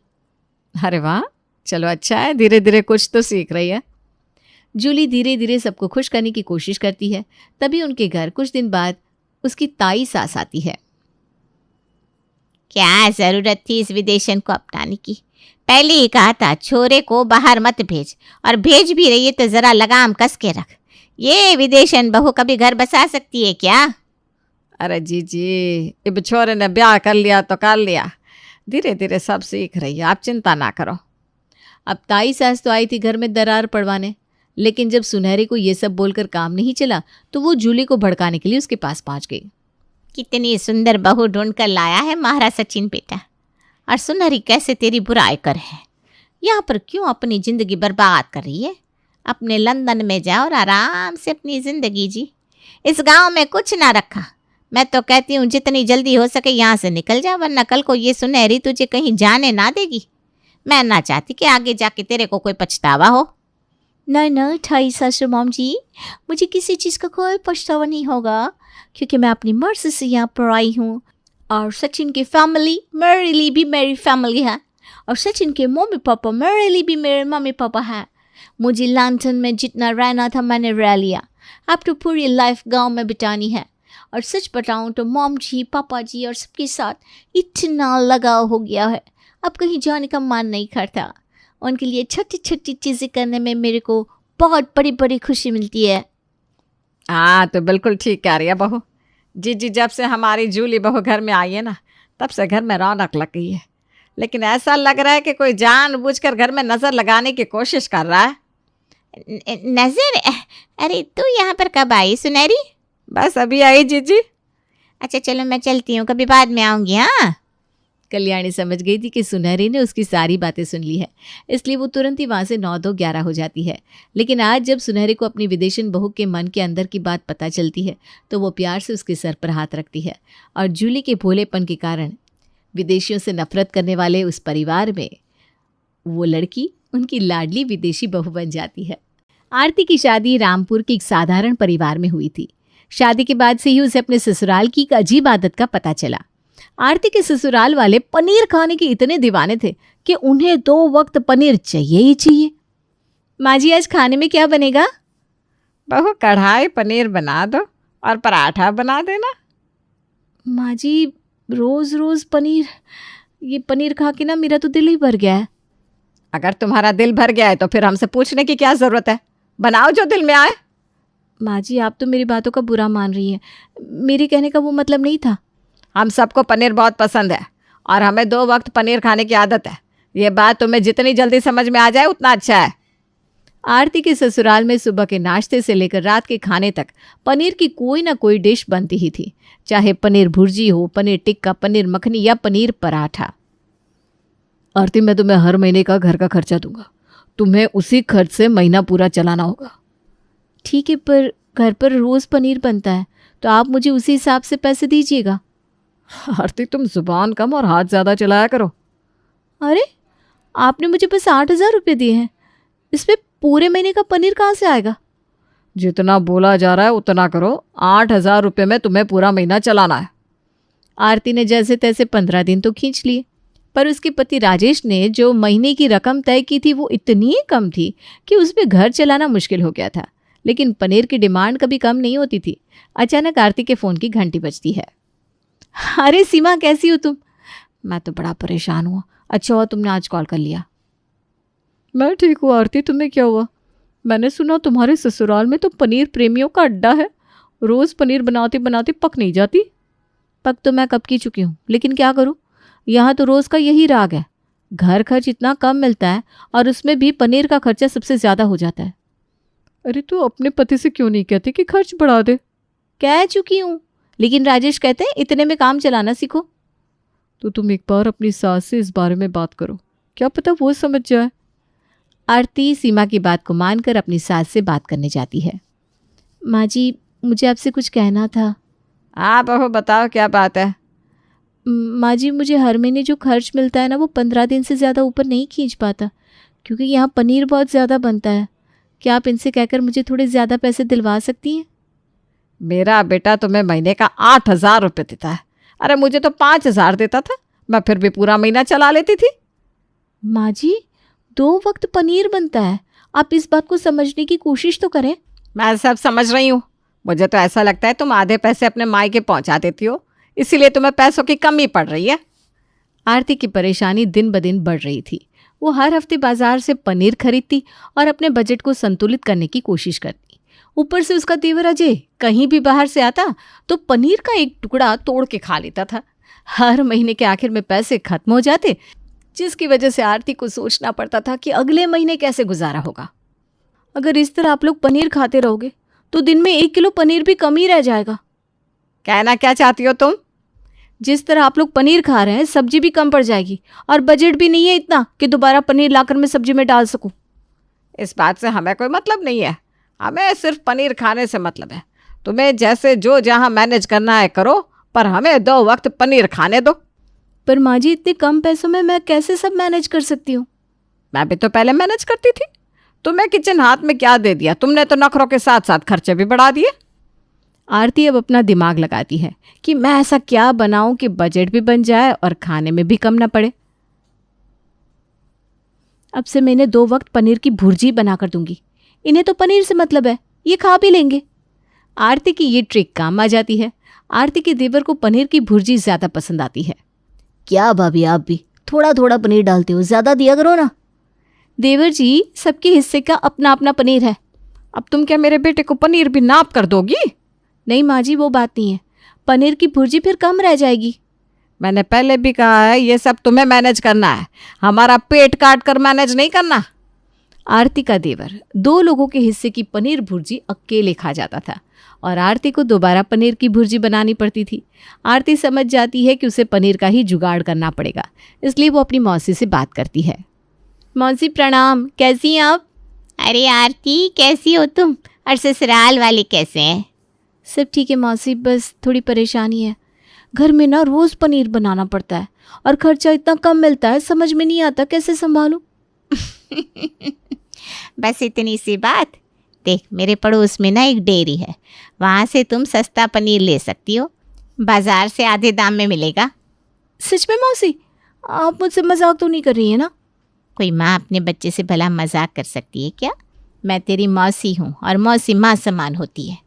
अरे वाह, चलो अच्छा है, धीरे धीरे कुछ तो सीख रही है। जूली धीरे धीरे सबको खुश करने की कोशिश करती है। तभी उनके घर कुछ दिन बाद उसकी ताई सास आती है। क्या जरूरत थी इस विदेशन को अपनाने की? पहले ही कहा था छोरे को बाहर मत भेज, और भेज भी रही है तो जरा लगाम कस के रख। ये विदेशन बहू कभी घर बसा सकती है क्या? अरे जी, अब छोरे ने ब्याह कर लिया तो कर लिया, धीरे धीरे सब सीख रही है, आप चिंता ना करो। अब ताई सास तो आई थी घर में दरार पड़वाने, लेकिन जब सुनहरी को ये सब बोलकर काम नहीं चला तो वो जूली को भड़काने के लिए उसके पास पहुंच गई। कितनी सुंदर बहू ढूंढ कर लाया है महाराज सचिन बेटा, और सुनहरी कैसे तेरी बुराई कर है। यहाँ पर क्यों अपनी जिंदगी बर्बाद कर रही है? अपने लंदन में जाओ और आराम से अपनी जिंदगी जी। इस गांव में कुछ ना रखा। मैं तो कहती हूँ जितनी जल्दी हो सके यहाँ से निकल जा, वरना कल को ये सुनहरी तुझे कहीं जाने ना देगी। मैं ना चाहती कि आगे जाके तेरे को कोई पछतावा हो। नहीं थाई सासू माम जी, मुझे किसी चीज़ का कोई पछतावा नहीं होगा, क्योंकि मैं अपनी मर्जी से यहाँ पर आई हूँ। और सचिन की फैमिली मेरे लिए भी मेरी फैमिली है, और सचिन के मम्मी पापा मेरे लिए भी मेरे मम्मी पापा हैं। मुझे लैंटन में जितना रहना था मैंने रह लिया, अब तो पूरी लाइफ गांव में बितानी है। और सच बताऊं तो मॉम जी, पापा जी और सबके साथ इतना लगाव हो गया है, अब कहीं जाने का मन नहीं करता। उनके लिए छोटी छोटी चीज़ें करने में मेरे को बहुत बड़ी बड़ी खुशी मिलती है। हाँ, तो बिल्कुल ठीक कह रही है बहू। जी, जब से हमारी जूली बहू घर में आई है ना, तब से घर में रौनक लग गई है। लेकिन ऐसा लग रहा है कि कोई जानबूझकर घर में नजर लगाने की कोशिश कर रहा है। नजर? अरे तू यहाँ पर कब आई सुनहरी? बस अभी आई जीजी। अच्छा चलो मैं चलती हूँ, कभी बाद में आऊंगी। हाँ। कल्याणी समझ गई थी कि सुनहरी ने उसकी सारी बातें सुन ली है, इसलिए वो तुरंत ही वहां से 9-2-11 हो जाती है। लेकिन आज जब सुनहरी को अपनी विदेशन बहू के मन के अंदर की बात पता चलती है तो वो प्यार से उसके सर पर हाथ रखती है और जूली के भोलेपन के कारण विदेशियों से नफरत करने वाले उस परिवार में वो लड़की उनकी लाडली विदेशी बहू बन जाती है। आरती की शादी रामपुर के एक साधारण परिवार में हुई थी। शादी के बाद से ही उसे अपने ससुराल की एक अजीब आदत का पता चला। आरती के ससुराल वाले पनीर खाने के इतने दीवाने थे कि उन्हें 2 वक्त पनीर चाहिए ही चाहिए। माँ जी, आज खाने में क्या बनेगा? बहू कढ़ाई पनीर बना दो और पराठा बना देना। माँ जी, रोज रोज पनीर, ये पनीर खा के ना मेरा तो दिल ही भर गया है। अगर तुम्हारा दिल भर गया है तो फिर हमसे पूछने की क्या जरूरत है, बनाओ जो दिल में आए। माँ जी, आप तो मेरी बातों का बुरा मान रही हैं, मेरे कहने का वो मतलब नहीं था। हम सबको पनीर बहुत पसंद है और हमें 2 वक्त पनीर खाने की आदत है। ये बात तुम्हें जितनी जल्दी समझ में आ जाए उतना अच्छा है। आरती के ससुराल में सुबह के नाश्ते से लेकर रात के खाने तक पनीर की कोई ना कोई डिश बनती ही थी, चाहे पनीर भुर्जी हो, पनीर टिक्का, पनीर मखनी या पनीर पराठा। आरती, मैं तुम्हें हर महीने का घर का खर्चा दूंगा, तुम्हें उसी खर्च से महीना पूरा चलाना होगा। ठीक है, पर घर पर रोज पनीर बनता है तो आप मुझे उसी हिसाब से पैसे दीजिएगा। आरती, तुम जुबान कम और हाथ ज्यादा चलाया करो। अरे, आपने मुझे बस 8,000 रुपये दिए हैं, इसमें पूरे महीने का पनीर कहाँ से आएगा? जितना बोला जा रहा है उतना करो। 8,000 रुपये में तुम्हें पूरा महीना चलाना है। आरती ने जैसे तैसे 15 दिन तो खींच लिए, पर उसके पति राजेश ने जो महीने की रकम तय की थी वो इतनी कम थी कि उसमें घर चलाना मुश्किल हो गया था। लेकिन पनीर की डिमांड कभी कम नहीं होती थी। अचानक आरती के फ़ोन की घंटी बजती है। अरे सीमा, कैसी हो तुम? मैं तो बड़ा परेशान हुआ। अच्छा हुआ तुमने आज कॉल कर लिया। मैं ठीक हूँ आरती, तुम्हें क्या हुआ? मैंने सुना तुम्हारे ससुराल में तो पनीर प्रेमियों का अड्डा है, रोज़ पनीर बनाते बनाते पक नहीं जाती। पक तो मैं कब की चुकी हूँ, लेकिन क्या करूँ, यहाँ तो रोज़ का यही राग है। घर खर्च इतना कम मिलता है और उसमें भी पनीर का खर्चा सबसे ज़्यादा हो जाता है। अरे तो अपने पति से क्यों नहीं कहती कि खर्च बढ़ा दे? कह चुकी हूँ, लेकिन राजेश कहते हैं इतने में काम चलाना सीखो। तो तुम एक बार अपनी सास से इस बारे में बात करो, क्या पता वो समझ जाए। आरती सीमा की बात को मानकर अपनी सास से बात करने जाती है। माँ जी, मुझे आपसे कुछ कहना था। हाँ बहू, बताओ क्या बात है। माँ जी, मुझे हर महीने जो खर्च मिलता है ना वो 15 दिन से ज़्यादा ऊपर नहीं खींच पाता, क्योंकि यहाँ पनीर बहुत ज़्यादा बनता है। क्या आप इनसे कहकर मुझे थोड़े ज़्यादा पैसे दिलवा सकती हैं? मेरा बेटा तुम्हें महीने का 8,000 रुपये देता है। अरे मुझे तो 5,000 देता था, मैं फिर भी पूरा महीना चला लेती थी। माँ जी, 2 वक्त पनीर बनता है, आप इस बात को समझने की कोशिश तो करें। मैं सब समझ रही हूँ, मुझे तो ऐसा लगता है तुम आधे पैसे अपने मायके पहुँचा देती हो, इसीलिए तुम्हें पैसों की कमी पड़ रही है। आरती की परेशानी दिन ब दिन बढ़ रही थी। वो हर हफ्ते बाजार से पनीर खरीदती और अपने बजट को संतुलित करने की कोशिश करती। ऊपर से उसका देवर अजय कहीं भी बाहर से आता तो पनीर का एक टुकड़ा तोड़ के खा लेता था। हर महीने के आखिर में पैसे खत्म हो जाते, जिसकी वजह से आरती को सोचना पड़ता था कि अगले महीने कैसे गुजारा होगा। अगर इस तरह आप लोग पनीर खाते रहोगे तो दिन में 1 किलो पनीर भी कम ही रह जाएगा। कहना क्या चाहती हो तुम? जिस तरह आप लोग पनीर खा रहे हैं, सब्जी भी कम पड़ जाएगी और बजट भी नहीं है इतना कि दोबारा पनीर लाकर मैं सब्जी में डाल सकूं। इस बात से हमें कोई मतलब नहीं है, हमें सिर्फ पनीर खाने से मतलब है। तुम्हें जैसे जो जहां मैनेज करना है करो, पर हमें 2 वक्त पनीर खाने दो। पर माँ जी, इतने कम पैसों में मैं कैसे सब मैनेज कर सकती हूँ? मैं भी तो पहले मैनेज करती थी, तुम्हें किचन हाथ में क्या दे दिया, तुमने तो नखरों के साथ साथ खर्चे भी बढ़ा दिए। आरती अब अपना दिमाग लगाती है कि मैं ऐसा क्या बनाऊं कि बजट भी बन जाए और खाने में भी कम ना पड़े। अब से मैं इन्हें 2 वक्त पनीर की भुर्जी बना कर दूंगी। इन्हें तो पनीर से मतलब है, ये खा भी लेंगे। आरती की ये ट्रिक काम आ जाती है। आरती के देवर को पनीर की भुर्जी ज्यादा पसंद आती है। क्या भाभी, आप भी थोड़ा थोड़ा पनीर डालते हो, ज्यादा दिया करो ना। देवर जी, सबके हिस्से का अपना अपना पनीर है। अब तुम क्या मेरे बेटे को पनीर भी नाप कर दोगी? नहीं माँ जी, वो बात नहीं है। पनीर की भुर्जी फिर कम रह जाएगी। मैंने पहले भी कहा है, ये सब तुम्हें मैनेज करना है, हमारा पेट काट कर मैनेज नहीं करना। आरती का देवर 2 लोगों के हिस्से की पनीर भुर्जी अकेले खा जाता था और आरती को दोबारा पनीर की भुर्जी बनानी पड़ती थी। आरती समझ जाती है कि उसे पनीर का ही जुगाड़ करना पड़ेगा, इसलिए वो अपनी मौसी से बात करती है। मौसी प्रणाम, कैसी हैं आप? अरे आरती, कैसी हो तुम? और ससुराल वाले कैसे हैं? सब ठीक है मौसी, बस थोड़ी परेशानी है। घर में ना रोज पनीर बनाना पड़ता है और खर्चा इतना कम मिलता है, समझ में नहीं आता कैसे संभालूं। बस इतनी सी बात। देख, मेरे पड़ोस में ना एक डेयरी है, वहाँ से तुम सस्ता पनीर ले सकती हो, बाजार से आधे दाम में मिलेगा। सच में मौसी? आप मुझसे मजाक तो नहीं कर रही है ना? कोई माँ अपने बच्चे से भला मजाक कर सकती है क्या? मैं तेरी मौसी हूँ और मौसी माँ समान होती है।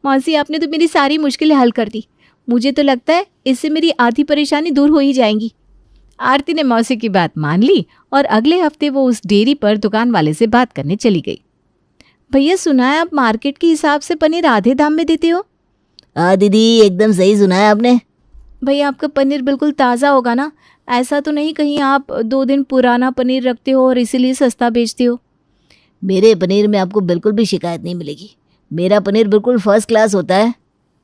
मौसी, आपने तो मेरी सारी मुश्किलें हल कर दी। मुझे तो लगता है इससे मेरी आधी परेशानी दूर हो ही जाएंगी। आरती ने मौसी की बात मान ली और अगले हफ्ते वो उस डेयरी पर दुकान वाले से बात करने चली गई। भैया, सुना है आप मार्केट के हिसाब से पनीर आधे दाम में देते हो? हाँ दीदी, एकदम सही सुना है आपने। भैया, आपका पनीर बिल्कुल ताज़ा होगा ना? ऐसा तो नहीं कहीं आप 2 दिन पुराना पनीर रखते हो और इसीलिए सस्ता बेचते हो? मेरे पनीर में आपको बिल्कुल भी शिकायत नहीं मिलेगी। मेरा पनीर बिल्कुल फर्स्ट क्लास होता है।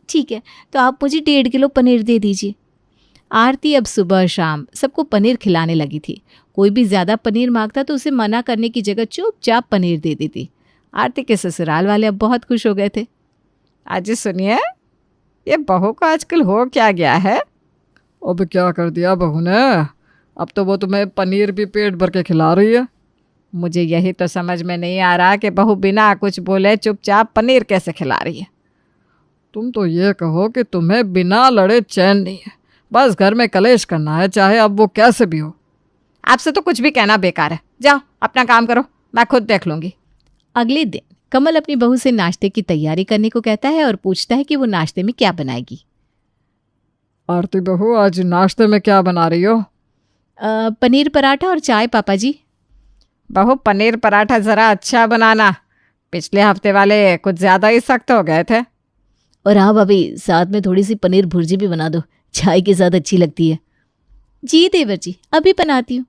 ठीक है, तो आप मुझे 1.5 किलो पनीर दे दीजिए। आरती अब सुबह शाम सबको पनीर खिलाने लगी थी। कोई भी ज्यादा पनीर मांगता तो उसे मना करने की जगह चुपचाप पनीर दे देती। आरती के ससुराल वाले अब बहुत खुश हो गए थे। आज सुनिए, ये बहू को आजकल हो क्या गया है? अब क्या कर दिया बहू ने? अब तो वो तुम्हें पनीर भी पेट भर के खिला रही है। मुझे यही तो समझ में नहीं आ रहा कि बहू बिना कुछ बोले चुपचाप पनीर कैसे खिला रही है। तुम तो ये कहो कि तुम्हें बिना लड़े चैन नहीं है, बस घर में कलेश करना है, चाहे अब वो कैसे भी हो। आपसे तो कुछ भी कहना बेकार है। जाओ अपना काम करो, मैं खुद देख लूंगी। अगले दिन कमल अपनी बहू से नाश्ते की तैयारी करने को कहता है और पूछता है कि वो नाश्ते में क्या बनाएगी। आरती बहू, आज नाश्ते में क्या बना रही हो? पनीर पराठा और चाय पापा जी। बहू, पनीर पराठा ज़रा अच्छा बनाना, पिछले हफ्ते वाले कुछ ज़्यादा ही सख्त हो गए थे। और हाँ भाभी, साथ में थोड़ी सी पनीर भुर्जी भी बना दो, चाय के साथ अच्छी लगती है। जी देवर जी, अभी बनाती हूँ।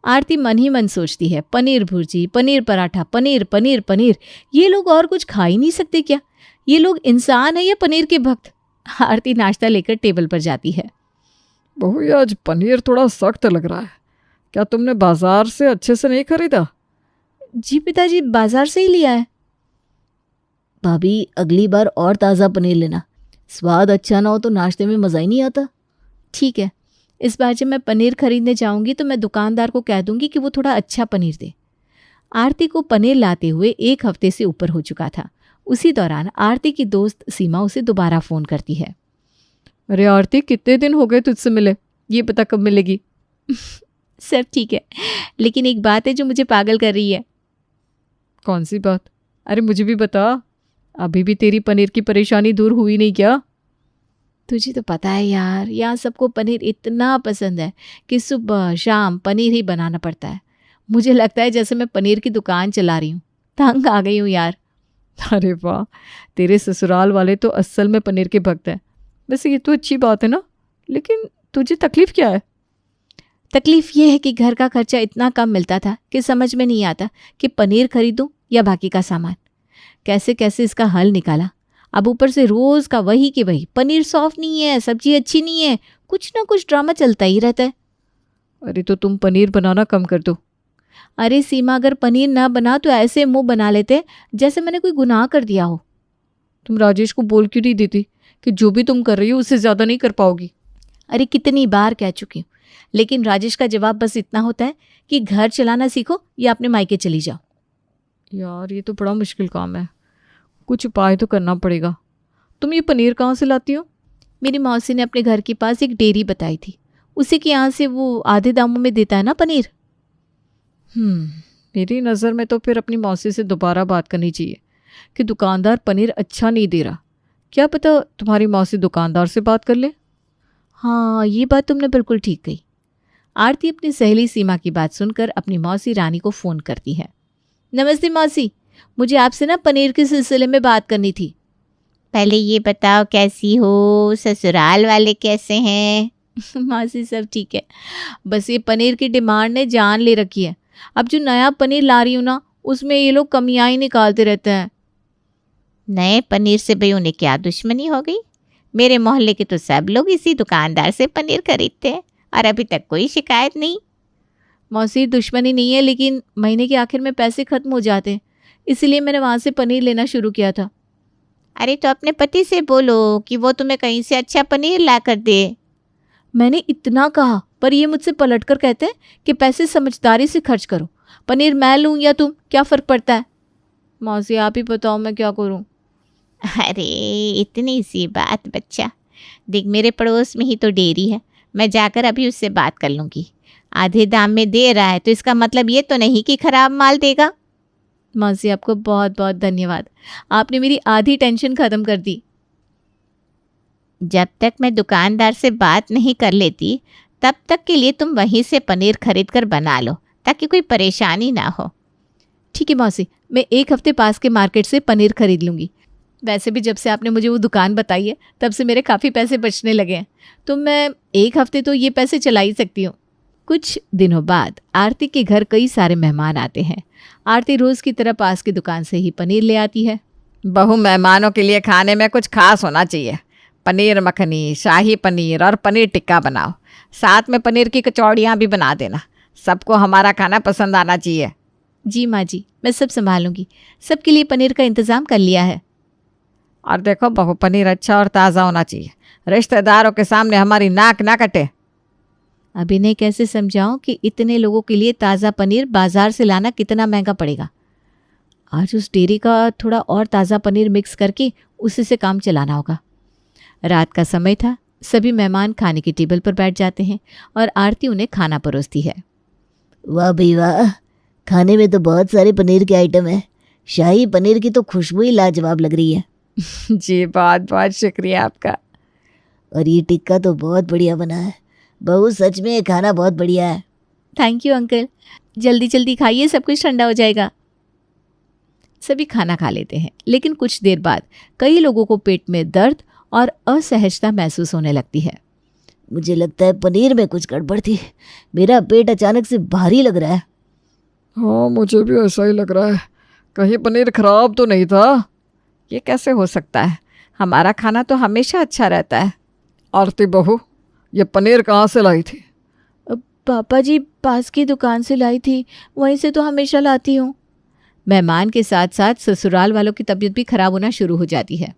आरती मन ही मन सोचती है, पनीर भुर्जी, पनीर पराठा, पनीर पनीर पनीर, ये लोग और कुछ खा ही नहीं सकते क्या? ये लोग इंसान है या पनीर के भक्त? आरती नाश्ता लेकर टेबल पर जाती है। बहू, ये आज पनीर थोड़ा सख्त लग रहा है, क्या तुमने बाजार से अच्छे से नहीं खरीदा? जी पिताजी, बाजार से ही लिया है। भाभी, अगली बार और ताज़ा पनीर लेना, स्वाद अच्छा ना हो तो नाश्ते में मज़ा ही नहीं आता। ठीक है, इस बार जब मैं पनीर खरीदने जाऊंगी तो मैं दुकानदार को कह दूंगी कि वो थोड़ा अच्छा पनीर दे। आरती को पनीर लाते हुए 1 हफ्ते से ऊपर हो चुका था। उसी दौरान आरती की दोस्त सीमा उसे दोबारा फ़ोन करती है। अरे आरती, कितने दिन हो गए तुझसे मिले, ये पता कब मिलेगी? सब ठीक है, लेकिन एक बात है जो मुझे पागल कर रही है। कौन सी बात? अरे मुझे भी बता, अभी भी तेरी पनीर की परेशानी दूर हुई नहीं क्या? तुझे तो पता है यार, यहाँ सबको पनीर इतना पसंद है कि सुबह शाम पनीर ही बनाना पड़ता है। मुझे लगता है जैसे मैं पनीर की दुकान चला रही हूँ। तंग आ गई हूँ यार। अरे वाह, तेरे ससुराल वाले तो असल में पनीर के भक्त हैं। वैसे ये तो अच्छी बात है ना, लेकिन तुझे तकलीफ क्या है? तकलीफ ये है कि घर का खर्चा इतना कम मिलता था कि समझ में नहीं आता कि पनीर खरीदूं या बाकी का सामान। कैसे कैसे इसका हल निकाला। अब ऊपर से रोज का वही कि वही, पनीर सॉफ्ट नहीं है, सब्जी अच्छी नहीं है, कुछ ना कुछ ड्रामा चलता ही रहता है। अरे तो तुम पनीर बनाना कम कर दो। अरे सीमा, अगर पनीर ना बना तो ऐसे मुंह बना लेते जैसे मैंने कोई गुनाह कर दिया हो। तुम राजेश को बोल क्यों नहीं देती कि जो भी तुम कर रही हो उससे ज़्यादा नहीं कर पाओगी? अरे कितनी बार कह चुकी हूँ, लेकिन राजेश का जवाब बस इतना होता है कि घर चलाना सीखो या अपने मायके चली जाओ। यार ये तो बड़ा मुश्किल काम है, कुछ उपाय तो करना पड़ेगा। तुम ये पनीर कहाँ से लाती हो? मेरी मौसी ने अपने घर के पास एक डेयरी बताई थी, उसी के यहाँ से वो आधे दामों में देता है ना पनीर। मेरी नज़र में तो फिर अपनी मौसी से दोबारा बात करनी चाहिए कि दुकानदार पनीर अच्छा नहीं दे रहा। क्या पता तुम्हारी मौसी दुकानदार से बात कर ले। हाँ, ये बात तुमने बिल्कुल ठीक कही। आरती अपनी सहेली सीमा की बात सुनकर अपनी मौसी रानी को फ़ोन करती है। नमस्ते मौसी, मुझे आपसे ना पनीर के सिलसिले में बात करनी थी। पहले ये बताओ कैसी हो, ससुराल वाले कैसे हैं? मौसी सब ठीक है, बस ये पनीर की डिमांड ने जान ले रखी है। अब जो नया पनीर ला रही हूँ ना, उसमें ये लोग कमियां ही निकालते रहते हैं। नए पनीर से भाई उन्हें क्या दुश्मनी हो गई? मेरे मोहल्ले के तो सब लोग इसी दुकानदार से पनीर खरीदते हैं और अभी तक कोई शिकायत नहीं। मौसी, दुश्मनी नहीं है, लेकिन महीने के आखिर में पैसे खत्म हो जाते हैं, इसलिए मैंने वहाँ से पनीर लेना शुरू किया था। अरे तो अपने पति से बोलो कि वो तुम्हें कहीं से अच्छा पनीर ला कर दे। मैंने इतना कहा, पर ये मुझसे पलटकर कहते हैं कि पैसे समझदारी से खर्च करो। पनीर मैं लूँ या तुम, क्या फ़र्क पड़ता है? मौसी, आप ही बताओ मैं क्या करूँ। अरे इतनी सी बात बच्चा, देख मेरे पड़ोस में ही तो डेयरी है, मैं जाकर अभी उससे बात कर लूँगी। आधे दाम में दे रहा है तो इसका मतलब ये तो नहीं कि खराब माल देगा। मौसी, आपको बहुत बहुत धन्यवाद, आपने मेरी आधी टेंशन ख़त्म कर दी। जब तक मैं दुकानदार से बात नहीं कर लेती तब तक के लिए तुम वहीं से पनीर खरीद कर बना लो ताकि कोई परेशानी ना हो। ठीक है मौसी, मैं 1 हफ्ते पास के मार्केट से पनीर खरीद लूँगी। वैसे भी जब से आपने मुझे वो दुकान बताई है तब से मेरे काफ़ी पैसे बचने लगे हैं, तो मैं 1 हफ्ते तो ये पैसे चला ही सकती हूँ। कुछ दिनों बाद आरती के घर कई सारे मेहमान आते हैं। आरती रोज़ की तरह पास की दुकान से ही पनीर ले आती है। बहू, मेहमानों के लिए खाने में कुछ खास होना चाहिए। पनीर मखनी, शाही पनीर और पनीर टिक्का बनाओ। साथ में पनीर की कचौड़ियाँ भी बना देना। सबको हमारा खाना पसंद आना चाहिए। जी माँ जी, मैं सब संभालूंगी। सबके लिए पनीर का इंतज़ाम कर लिया है। और देखो बहू, पनीर अच्छा और ताज़ा होना चाहिए। रिश्तेदारों के सामने हमारी नाक ना कटे। अब इन्हें कैसे समझाऊं कि इतने लोगों के लिए ताज़ा पनीर बाजार से लाना कितना महंगा पड़ेगा। आज उस डेयरी का थोड़ा और ताज़ा पनीर मिक्स करके उसी से काम चलाना होगा। रात का समय था, सभी मेहमान खाने की टेबल पर बैठ जाते हैं और आरती उन्हें खाना परोसती है। वाह भाई वाह, खाने में तो बहुत सारे पनीर के आइटम है। शाही पनीर की तो खुशबू ही लाजवाब लग रही है। जी, बहुत बहुत शुक्रिया आपका। और ये टिक्का तो बहुत बढ़िया बना है। बहू, सच में ये खाना बहुत बढ़िया है। थैंक यू अंकल, जल्दी जल्दी खाइए, सब कुछ ठंडा हो जाएगा। सभी खाना खा लेते हैं, लेकिन कुछ देर बाद कई लोगों को पेट में दर्द और असहजता महसूस होने लगती है। मुझे लगता है पनीर में कुछ गड़बड़ थी। मेरा पेट अचानक से भारी लग रहा है। हाँ, मुझे भी ऐसा ही लग रहा है। कहीं पनीर खराब तो नहीं था? ये कैसे हो सकता है? हमारा खाना तो हमेशा अच्छा रहता है। आरती बहू, ये पनीर कहाँ से लाई थी? पापा जी, पास की दुकान से लाई थी, वहीं से तो हमेशा लाती हूँ। मेहमान के साथ साथ ससुराल वालों की तबीयत भी खराब होना शुरू हो जाती है।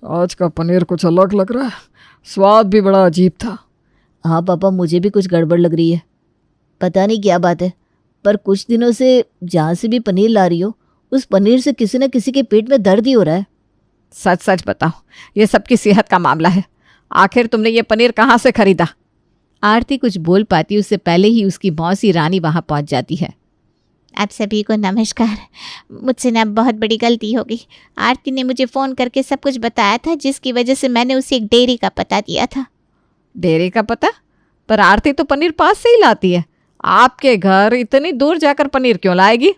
आज का पनीर कुछ अलग लग रहा है, स्वाद भी बड़ा अजीब था। हाँ पापा, मुझे भी कुछ गड़बड़ लग रही है। पता नहीं क्या बात है, पर कुछ दिनों से जहाँ से भी पनीर ला रही हो, उस पनीर से किसी न किसी के पेट में दर्द ही हो रहा है। सच सच बताओ, ये सबकी सेहत का मामला है। आखिर तुमने ये पनीर कहाँ से खरीदा? आरती कुछ बोल पाती उससे पहले ही उसकी मौसी रानी वहां पहुंच जाती है। आप सभी को नमस्कार। मुझसे ना बहुत बड़ी गलती हो गई। आरती ने मुझे फ़ोन करके सब कुछ बताया था, जिसकी वजह से मैंने उसे एक डेयरी का पता दिया था। डेयरी का पता? पर आरती तो पनीर पास से ही लाती है। आपके घर इतनी दूर जाकर पनीर क्यों लाएगी?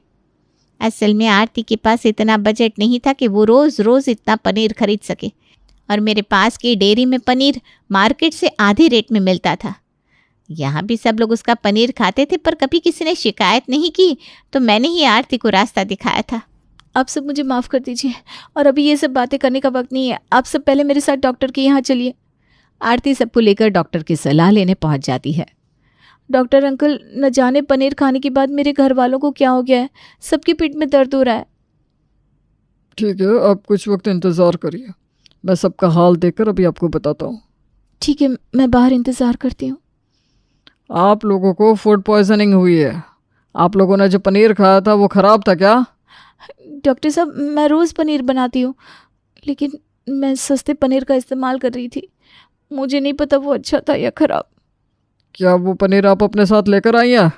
असल में आरती के पास इतना बजट नहीं था कि वो रोज़ रोज़ इतना पनीर खरीद सके, और मेरे पास की डेयरी में पनीर मार्केट से आधे रेट में मिलता था। यहाँ भी सब लोग उसका पनीर खाते थे, पर कभी किसी ने शिकायत नहीं की, तो मैंने ही आरती को रास्ता दिखाया था। आप सब मुझे माफ़ कर दीजिए, और अभी ये सब बातें करने का वक्त नहीं है। आप सब पहले मेरे साथ डॉक्टर के यहाँ चलिए। आरती सबको लेकर डॉक्टर की सलाह लेने पहुँच जाती है। डॉक्टर अंकल, न जाने पनीर खाने के बाद मेरे घर वालों को क्या हो गया है, सबके पेट में दर्द हो रहा है। ठीक है, आप कुछ वक्त इंतज़ार करिए, मैं सबका हाल देखकर अभी आपको बताता हूँ। ठीक है, मैं बाहर इंतज़ार करती हूँ। आप लोगों को फूड पॉइजनिंग हुई है। आप लोगों ने जो पनीर खाया था वो ख़राब था क्या? डॉक्टर साहब, मैं रोज़ पनीर बनाती हूँ, लेकिन मैं सस्ते पनीर का इस्तेमाल कर रही थी। मुझे नहीं पता वो अच्छा था या ख़राब। क्या वो पनीर आप अपने साथ लेकर आई हैं?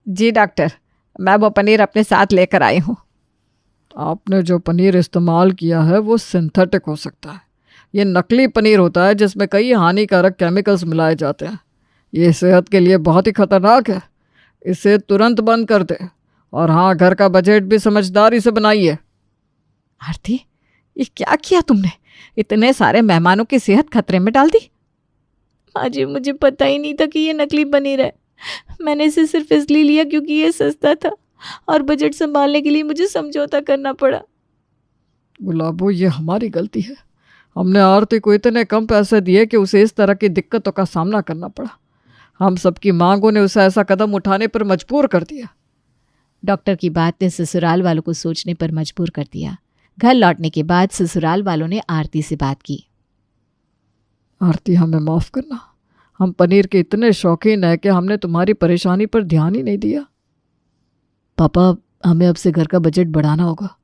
जी डॉक्टर, मैं वो पनीर अपने साथ लेकर आई हूँ। आपने जो पनीर इस्तेमाल किया है वो सिंथेटिक हो सकता है। ये नकली पनीर होता है जिसमें कई हानिकारक केमिकल्स मिलाए जाते हैं। ये सेहत के लिए बहुत ही खतरनाक है। इसे तुरंत बंद कर दे। और हाँ, घर का बजट भी समझदारी से बनाइए। आरती, ये क्या किया तुमने? इतने सारे मेहमानों की सेहत खतरे में डाल दी। माँ जी, मुझे पता ही नहीं था कि ये नकली पनीर है। मैंने इसे सिर्फ इसलिए लिया क्योंकि ये सस्ता था और बजट संभालने के लिए मुझे समझौता करना पड़ा। गुलाबो, ये हमारी गलती है। हमने आरती को इतने कम पैसे दिए कि उसे इस तरह की दिक्कतों का सामना करना पड़ा। हम सबकी मांगों ने उसे ऐसा कदम उठाने पर मजबूर कर दिया। डॉक्टर की बात ने ससुराल वालों को सोचने पर मजबूर कर दिया। घर लौटने के बाद ससुराल वालों ने आरती से बात की। आरती, हमें माफ़ करना। हम पनीर के इतने शौकीन हैं कि हमने तुम्हारी परेशानी पर ध्यान ही नहीं दिया। पापा, हमें अब से घर का बजट बढ़ाना होगा।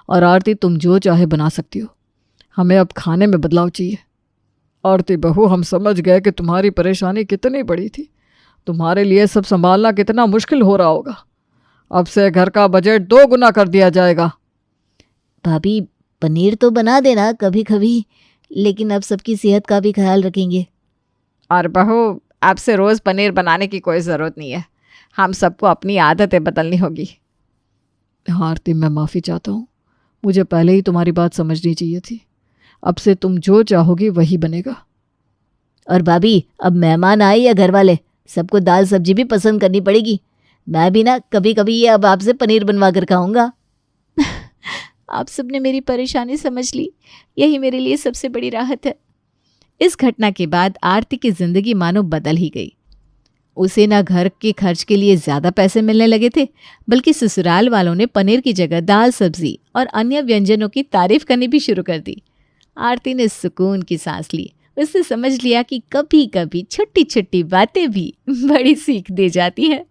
और आरती, तुम जो चाहे बना सकती हो। हमें अब खाने में बदलाव चाहिए। आरती बहू, हम समझ गए कि तुम्हारी परेशानी कितनी बड़ी थी। तुम्हारे लिए सब संभालना कितना मुश्किल हो रहा होगा। अब से घर का बजट 2 गुना कर दिया जाएगा। भाभी, पनीर तो बना देना कभी कभी, लेकिन अब सबकी सेहत का भी ख्याल रखेंगे। और बहू, आपसे रोज पनीर बनाने की कोई ज़रूरत नहीं है। हम सबको अपनी आदतें बदलनी होगी। हाँ आरती, मैं माफ़ी चाहता हूँ। मुझे पहले ही तुम्हारी बात समझनी चाहिए थी। अब से तुम जो चाहोगी वही बनेगा। और भाभी, अब मेहमान आए या घर वाले, सबको दाल सब्जी भी पसंद करनी पड़ेगी। मैं भी ना कभी कभी ये अब आपसे पनीर बनवा कर खाऊंगा। आप सबने मेरी परेशानी समझ ली, यही मेरे लिए सबसे बड़ी राहत है। इस घटना के बाद आरती की जिंदगी मानो बदल ही गई। उसे ना घर के खर्च के लिए ज्यादा पैसे मिलने लगे थे, बल्कि ससुराल वालों ने पनीर की जगह दाल सब्जी और अन्य व्यंजनों की तारीफ करनी भी शुरू कर दी। आरती ने सुकून की सांस ली। उसने समझ लिया कि कभी कभी छोटी छोटी बातें भी बड़ी सीख दे जाती हैं।